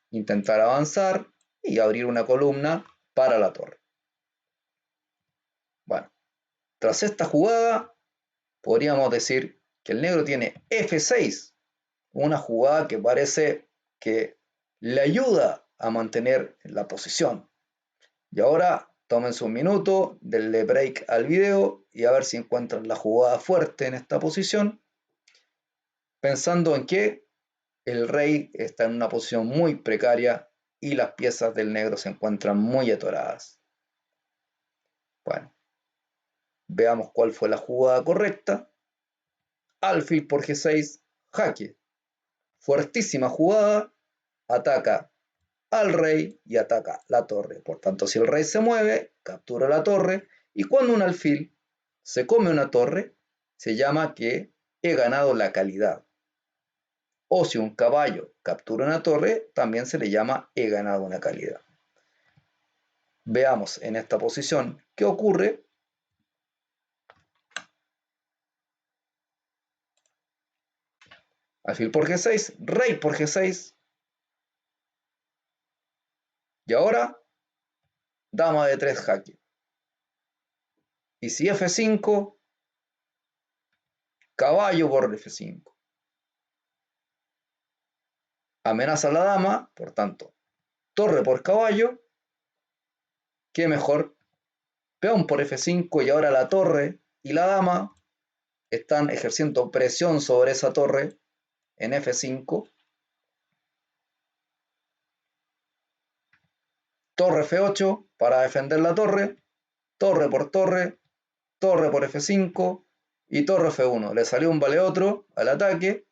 intentar avanzar y abrir una columna para la torre. Bueno, tras esta jugada, podríamos decir que el negro tiene F6, una jugada que parece que le ayuda a mantener la posición. Y ahora tómense un minuto, denle break al video y a ver si encuentran la jugada fuerte en esta posición, pensando en que el rey está en una posición muy precaria y las piezas del negro se encuentran muy atoradas. Bueno, veamos cuál fue la jugada correcta. Alfil por G6, jaque. Fuertísima jugada, ataca al rey y ataca la torre. Por tanto, si el rey se mueve, captura la torre, y cuando un alfil se come una torre, se llama que he ganado la calidad. O si un caballo captura una torre, también se le llama he ganado una calidad. Veamos en esta posición qué ocurre. Alfil por G6, rey por G6. Y ahora, dama de 3 jaque. Y si F5, caballo por F5. Amenaza la dama, por tanto, torre por caballo. ¿Qué mejor? Peón por F5 y ahora la torre y la dama están ejerciendo presión sobre esa torre en F5. Torre F8 para defender la torre, torre por F5 y torre F1. Le salió un vale otro al ataque.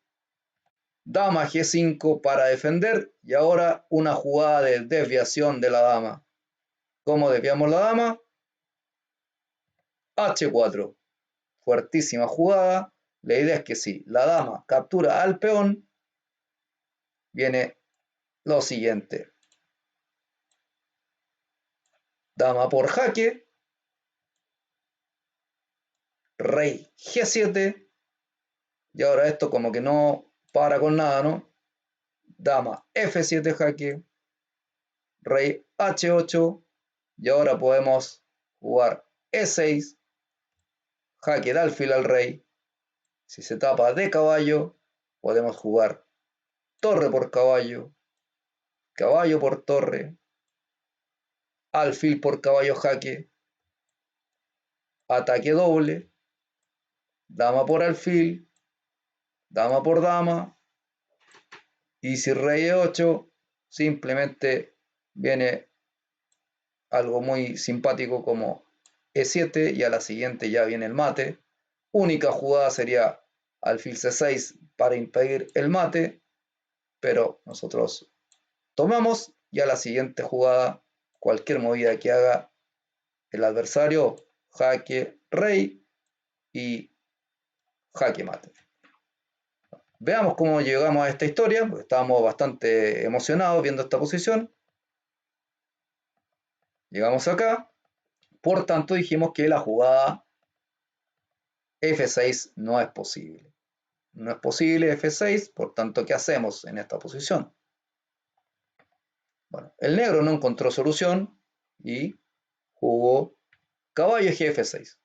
Dama G5 para defender y ahora una jugada de desviación de la dama. ¿Cómo desviamos la dama? H4. Fuertísima jugada. La idea es que si la dama captura al peón, viene lo siguiente. Dama por jaque. Rey G7. Y ahora esto como que no para con nada, ¿no? Dama F7 jaque. Rey H8. Y ahora podemos jugar E6. Jaque de alfil al rey. Si se tapa de caballo, podemos jugar torre por caballo, caballo por torre, alfil por caballo jaque, ataque doble, dama por alfil, dama por dama, y si rey E8, simplemente viene algo muy simpático como E7 y a la siguiente ya viene el mate. Única jugada sería alfil C6 para impedir el mate, pero nosotros tomamos y a la siguiente jugada, cualquier movida que haga el adversario, jaque rey y jaque mate. Veamos cómo llegamos a esta historia, porque estábamos bastante emocionados viendo esta posición. Llegamos acá, por tanto dijimos que la jugada F6 no es posible. No es posible F6, por tanto, ¿qué hacemos en esta posición? Bueno, el negro no encontró solución y jugó caballo F6.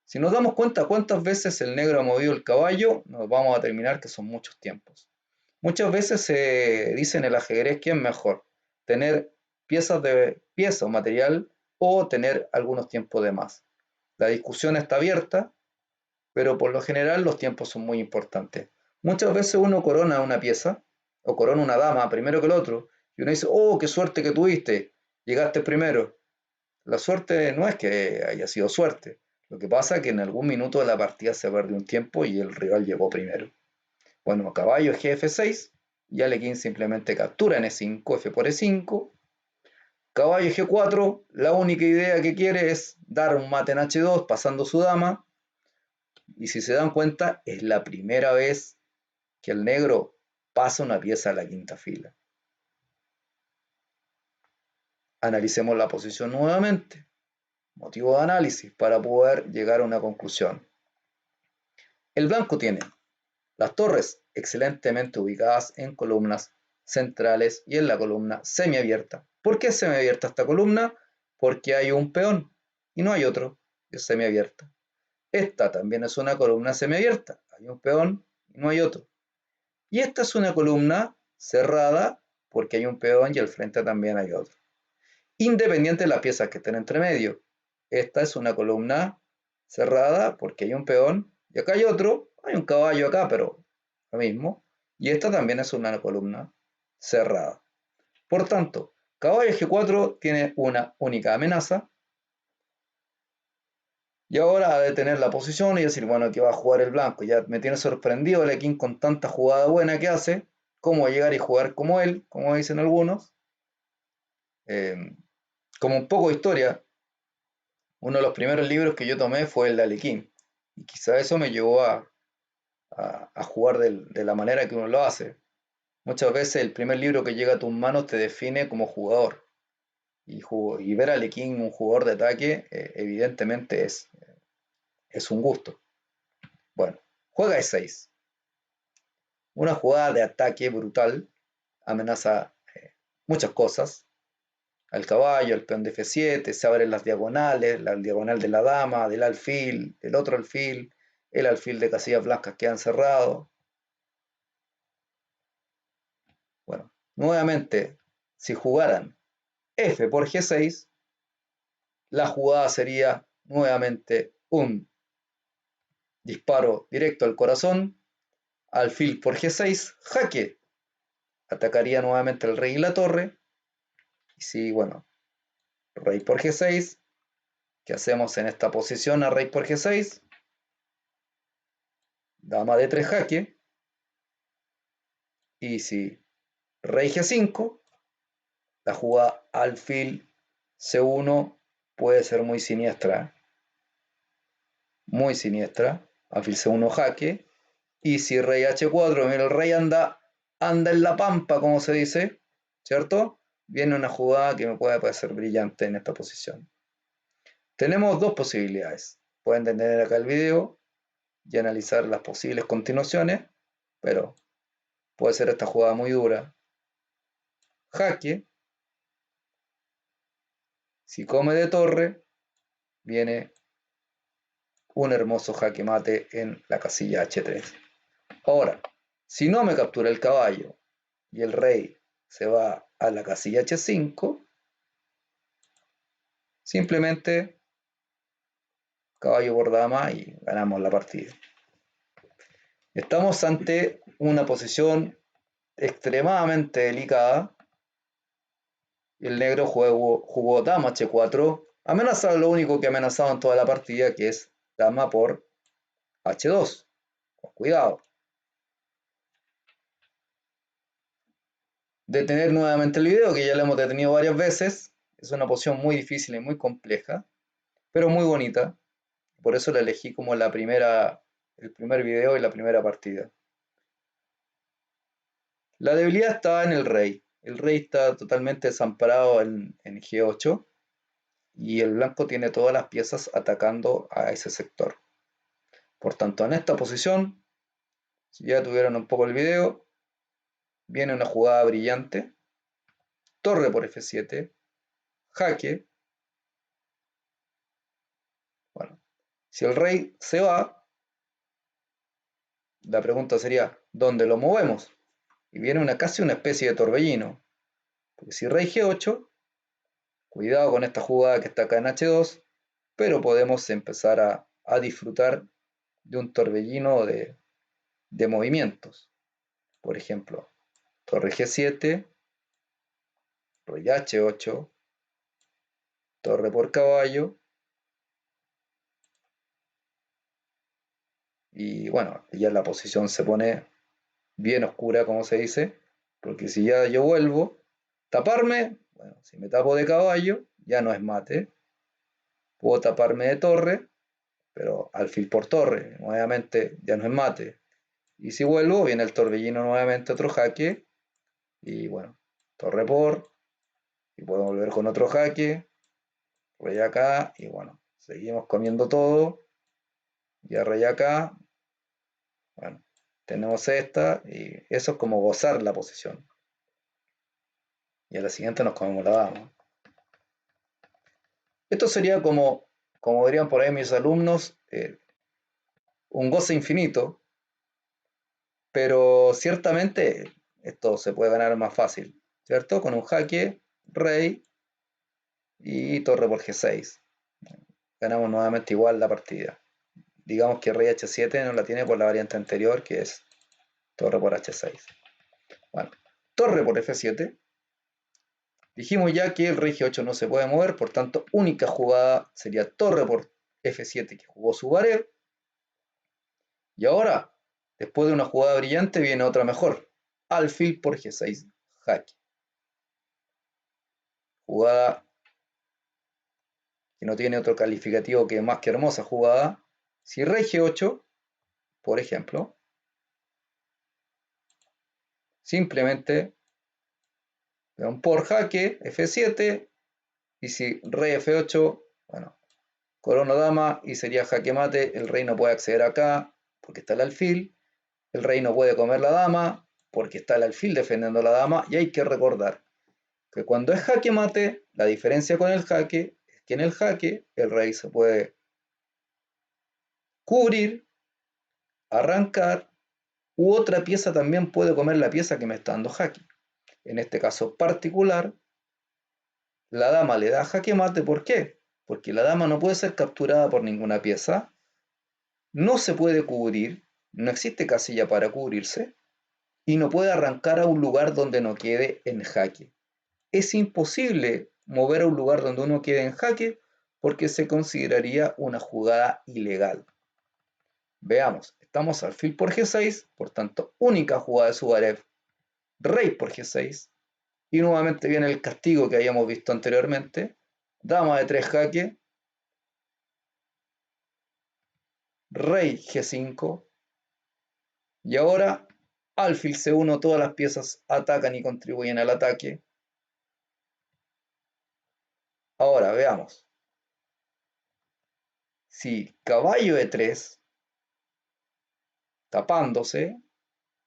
Si nos damos cuenta cuántas veces el negro ha movido el caballo, nos vamos a determinar que son muchos tiempos. Muchas veces se dice en el ajedrez que es mejor tener piezas o material o tener algunos tiempos de más. La discusión está abierta, pero por lo general los tiempos son muy importantes. Muchas veces uno corona una pieza o corona una dama primero que el otro y uno dice, oh, qué suerte que tuviste, llegaste primero. La suerte no es que haya sido suerte. Lo que pasa es que en algún minuto de la partida se perdió un tiempo y el rival llegó primero. Bueno, caballo G F6 y alequín simplemente captura en E5, F por E5. Caballo G4, la única idea que quiere es dar un mate en H2 pasando su dama. Y si se dan cuenta, es la primera vez que el negro pasa una pieza a la quinta fila. Analicemos la posición nuevamente. Motivo de análisis para poder llegar a una conclusión. El blanco tiene las torres excelentemente ubicadas en columnas centrales y en la columna semiabierta. ¿Por qué es semiabierta esta columna? Porque hay un peón y no hay otro, es semiabierta. Esta también es una columna semiabierta, hay un peón y no hay otro. Y esta es una columna cerrada porque hay un peón y al frente también hay otro. Independiente de las piezas que estén entre medio. Esta es una columna cerrada porque hay un peón y acá hay otro, hay un caballo acá, pero lo mismo. Y esta también es una columna cerrada. Por tanto, caballo G4 tiene una única amenaza. Y ahora ha de tener la posición y decir, bueno, aquí va a jugar el blanco. Ya me tiene sorprendido el King con tanta jugada buena que hace. Cómo llegar y jugar como él, como dicen algunos. Como un poco de historia, uno de los primeros libros que yo tomé fue el de Alequín. Y quizá eso me llevó a jugar de la manera que uno lo hace. Muchas veces el primer libro que llega a tus manos te define como jugador. Y ver a Alequín un jugador de ataque, evidentemente es un gusto. Bueno, juega E6. Una jugada de ataque brutal. Amenaza muchas cosas. Al caballo, el peón de F7, se abren las diagonales, la diagonal de la dama, del alfil, del otro alfil, el alfil de casillas blancas queda encerrado. Bueno, nuevamente, si jugaran F por G6, la jugada sería nuevamente un disparo directo al corazón, alfil por G6, jaque, atacaría nuevamente el rey y la torre, y si, bueno, rey por G6, ¿qué hacemos en esta posición a rey por G6? Dama de 3 jaque, y si rey G5, la jugada alfil C1 puede ser muy siniestra, alfil C1 jaque, y si rey H4, mira, el rey anda en la pampa, como se dice, ¿cierto? Viene una jugada que me puede parecer brillante en esta posición. Tenemos dos posibilidades. Pueden detener acá el video y analizar las posibles continuaciones, pero puede ser esta jugada muy dura. Jaque, si come de torre, viene un hermoso jaque mate en la casilla H3. Ahora, si no me captura el caballo y el rey se va a la casilla H5, simplemente caballo por dama y ganamos la partida. Estamos ante una posición extremadamente delicada. El negro jugó dama H4, amenazado lo único que ha amenazado en toda la partida, que es dama por H2. Cuidado. Detener nuevamente el video, que ya lo hemos detenido varias veces. Es una posición muy difícil y muy compleja, pero muy bonita. Por eso la elegí como el primer video y la primera partida. La debilidad está en el rey. El rey está totalmente desamparado en G8 y el blanco tiene todas las piezas atacando a ese sector. Por tanto, en esta posición, si ya tuvieron un poco el video, viene una jugada brillante. Torre por F7, jaque. Bueno, si el rey se va, la pregunta sería, ¿dónde lo movemos? Y viene casi una especie de torbellino. Porque si rey G8, cuidado con esta jugada que está acá en H2, pero podemos empezar a disfrutar de un torbellino de movimientos. Por ejemplo, torre G7, rey H8, torre por caballo, y bueno, ya la posición se pone bien oscura, como se dice, porque si ya yo vuelvo, taparme, bueno, si me tapo de caballo, ya no es mate, puedo taparme de torre, pero alfil por torre, nuevamente ya no es mate, y si vuelvo, viene el torbellino nuevamente, otro jaque, y bueno, torre por, y puedo volver con otro jaque, rey acá, y bueno, seguimos comiendo todo, ya rey acá, bueno, tenemos esta, y eso es como gozar la posición. Y a la siguiente nos comemos la dama. Esto sería como dirían por ahí mis alumnos, un goce infinito, pero ciertamente esto se puede ganar más fácil, ¿cierto? Con un jaque, rey y torre por G6. Ganamos nuevamente igual la partida. Digamos que rey H7 no la tiene por la variante anterior, que es torre por H6. Bueno, torre por F7. Dijimos ya que el rey G8 no se puede mover, por tanto, única jugada sería torre por F7 que jugó Subarev. Y ahora, después de una jugada brillante, viene otra mejor. Alfil por G6, jaque. Jugada que no tiene otro calificativo que más que hermosa jugada. Si rey G8, por ejemplo, simplemente un por jaque, F7, y si rey F8, bueno, corona dama y sería jaque mate, el rey no puede acceder acá porque está el alfil, el rey no puede comer la dama porque está el alfil defendiendo la dama, y hay que recordar que cuando es jaque mate, la diferencia con el jaque es que en el jaque el rey se puede cubrir, arrancar, u otra pieza también puede comer la pieza que me está dando jaque. En este caso particular, la dama le da jaque mate, ¿por qué? Porque la dama no puede ser capturada por ninguna pieza, no se puede cubrir, no existe casilla para cubrirse, y no puede arrancar a un lugar donde no quede en jaque. Es imposible mover a un lugar donde uno quede en jaque porque se consideraría una jugada ilegal. Veamos, estamos alfil por G6, por tanto, única jugada de Subarev, rey por G6, y nuevamente viene el castigo que habíamos visto anteriormente, dama de 3 jaque, rey G5, y ahora alfil C1, todas las piezas atacan y contribuyen al ataque. Ahora veamos, si caballo E3, tapándose,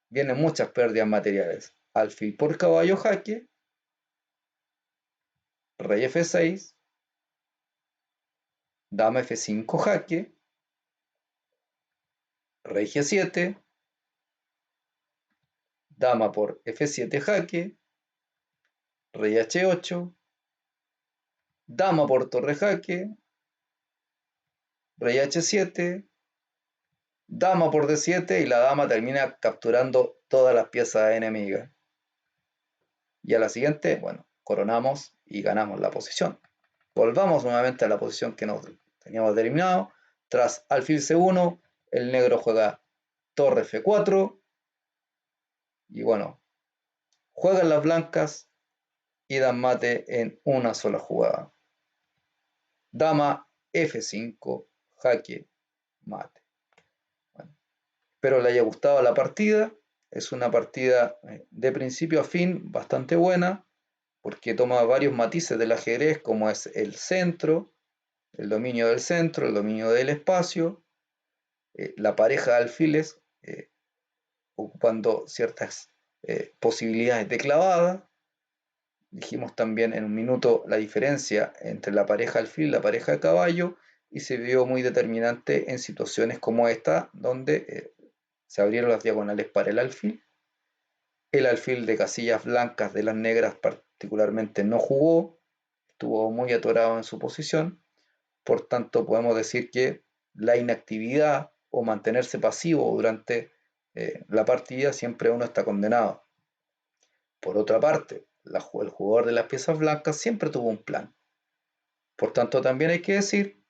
vienen muchas pérdidas materiales. Alfil por caballo jaque, rey F6, dama F5 jaque, rey G7, dama por F7 jaque, rey H8, dama por torre jaque, rey H7, dama por D7 y la dama termina capturando todas las piezas enemigas. Y a la siguiente, bueno, coronamos y ganamos la posición. Volvamos nuevamente a la posición que nos teníamos determinado. Tras alfil C1, el negro juega torre F4 y bueno, juegan las blancas y dan mate en una sola jugada. Dama F5, jaque, mate. Bueno, espero le haya gustado la partida. Es una partida de principio a fin bastante buena porque toma varios matices del ajedrez como es el centro, el dominio del centro, el dominio del espacio, la pareja de alfiles ocupando ciertas posibilidades de clavada. Dijimos también en un minuto la diferencia entre la pareja alfil y la pareja de caballo y se vio muy determinante en situaciones como esta donde se abrieron las diagonales para el alfil. El alfil de casillas blancas de las negras particularmente no jugó, estuvo muy atorado en su posición, por tanto podemos decir que la inactividad o mantenerse pasivo durante la partida siempre uno está condenado. Por otra parte, el jugador de las piezas blancas siempre tuvo un plan. Por tanto, también hay que decir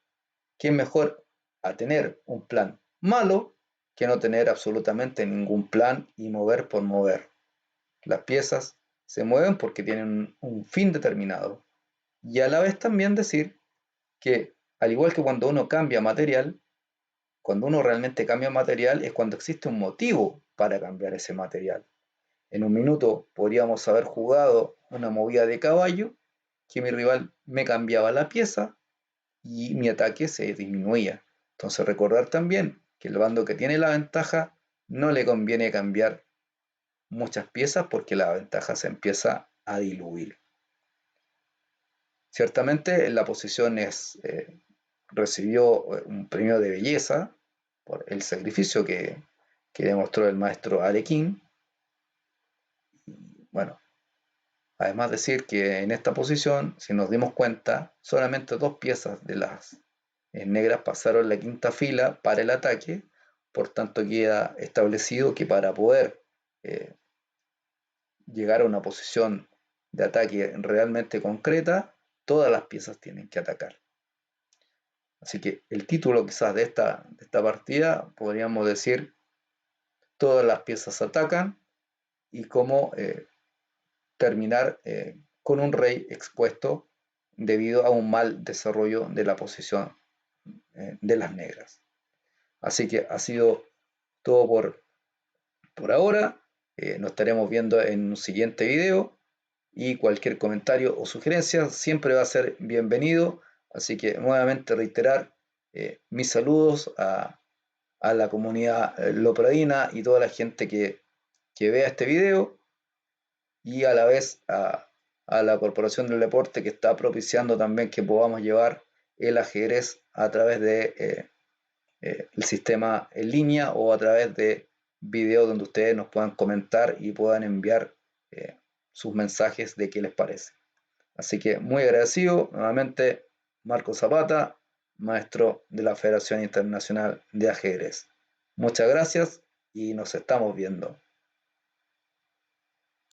que es mejor a tener un plan malo que no tener absolutamente ningún plan y mover por mover. Las piezas se mueven porque tienen un fin determinado. Y a la vez también decir que, al igual que cuando uno cambia material, cuando uno realmente cambia material es cuando existe un motivo para cambiar ese material. En un minuto podríamos haber jugado una movida de caballo, que mi rival me cambiaba la pieza y mi ataque se disminuía. Entonces recordar también que el bando que tiene la ventaja no le conviene cambiar muchas piezas porque la ventaja se empieza a diluir. Ciertamente la posición recibió un premio de belleza por el sacrificio que demostró el maestro Alekhine. Bueno, además decir que en esta posición, si nos dimos cuenta, solamente dos piezas de las negras pasaron la quinta fila para el ataque, por tanto queda establecido que para poder eh, llegar a una posición de ataque realmente concreta, todas las piezas tienen que atacar. Así que el título quizás de esta partida podríamos decir todas las piezas atacan y cómo terminar con un rey expuesto debido a un mal desarrollo de la posición de las negras. Así que ha sido todo por ahora. Nos estaremos viendo en un siguiente video y cualquier comentario o sugerencia siempre va a ser bienvenido. Así que nuevamente reiterar mis saludos a la comunidad lopradina y toda la gente que vea este video y a la vez a la Corporación del Deporte que está propiciando también que podamos llevar el ajedrez a través de el sistema en línea o a través de videos donde ustedes nos puedan comentar y puedan enviar sus mensajes de qué les parece. Así que muy agradecido nuevamente, Marco Zapata, maestro de la Federación Internacional de Ajedrez. Muchas gracias y nos estamos viendo.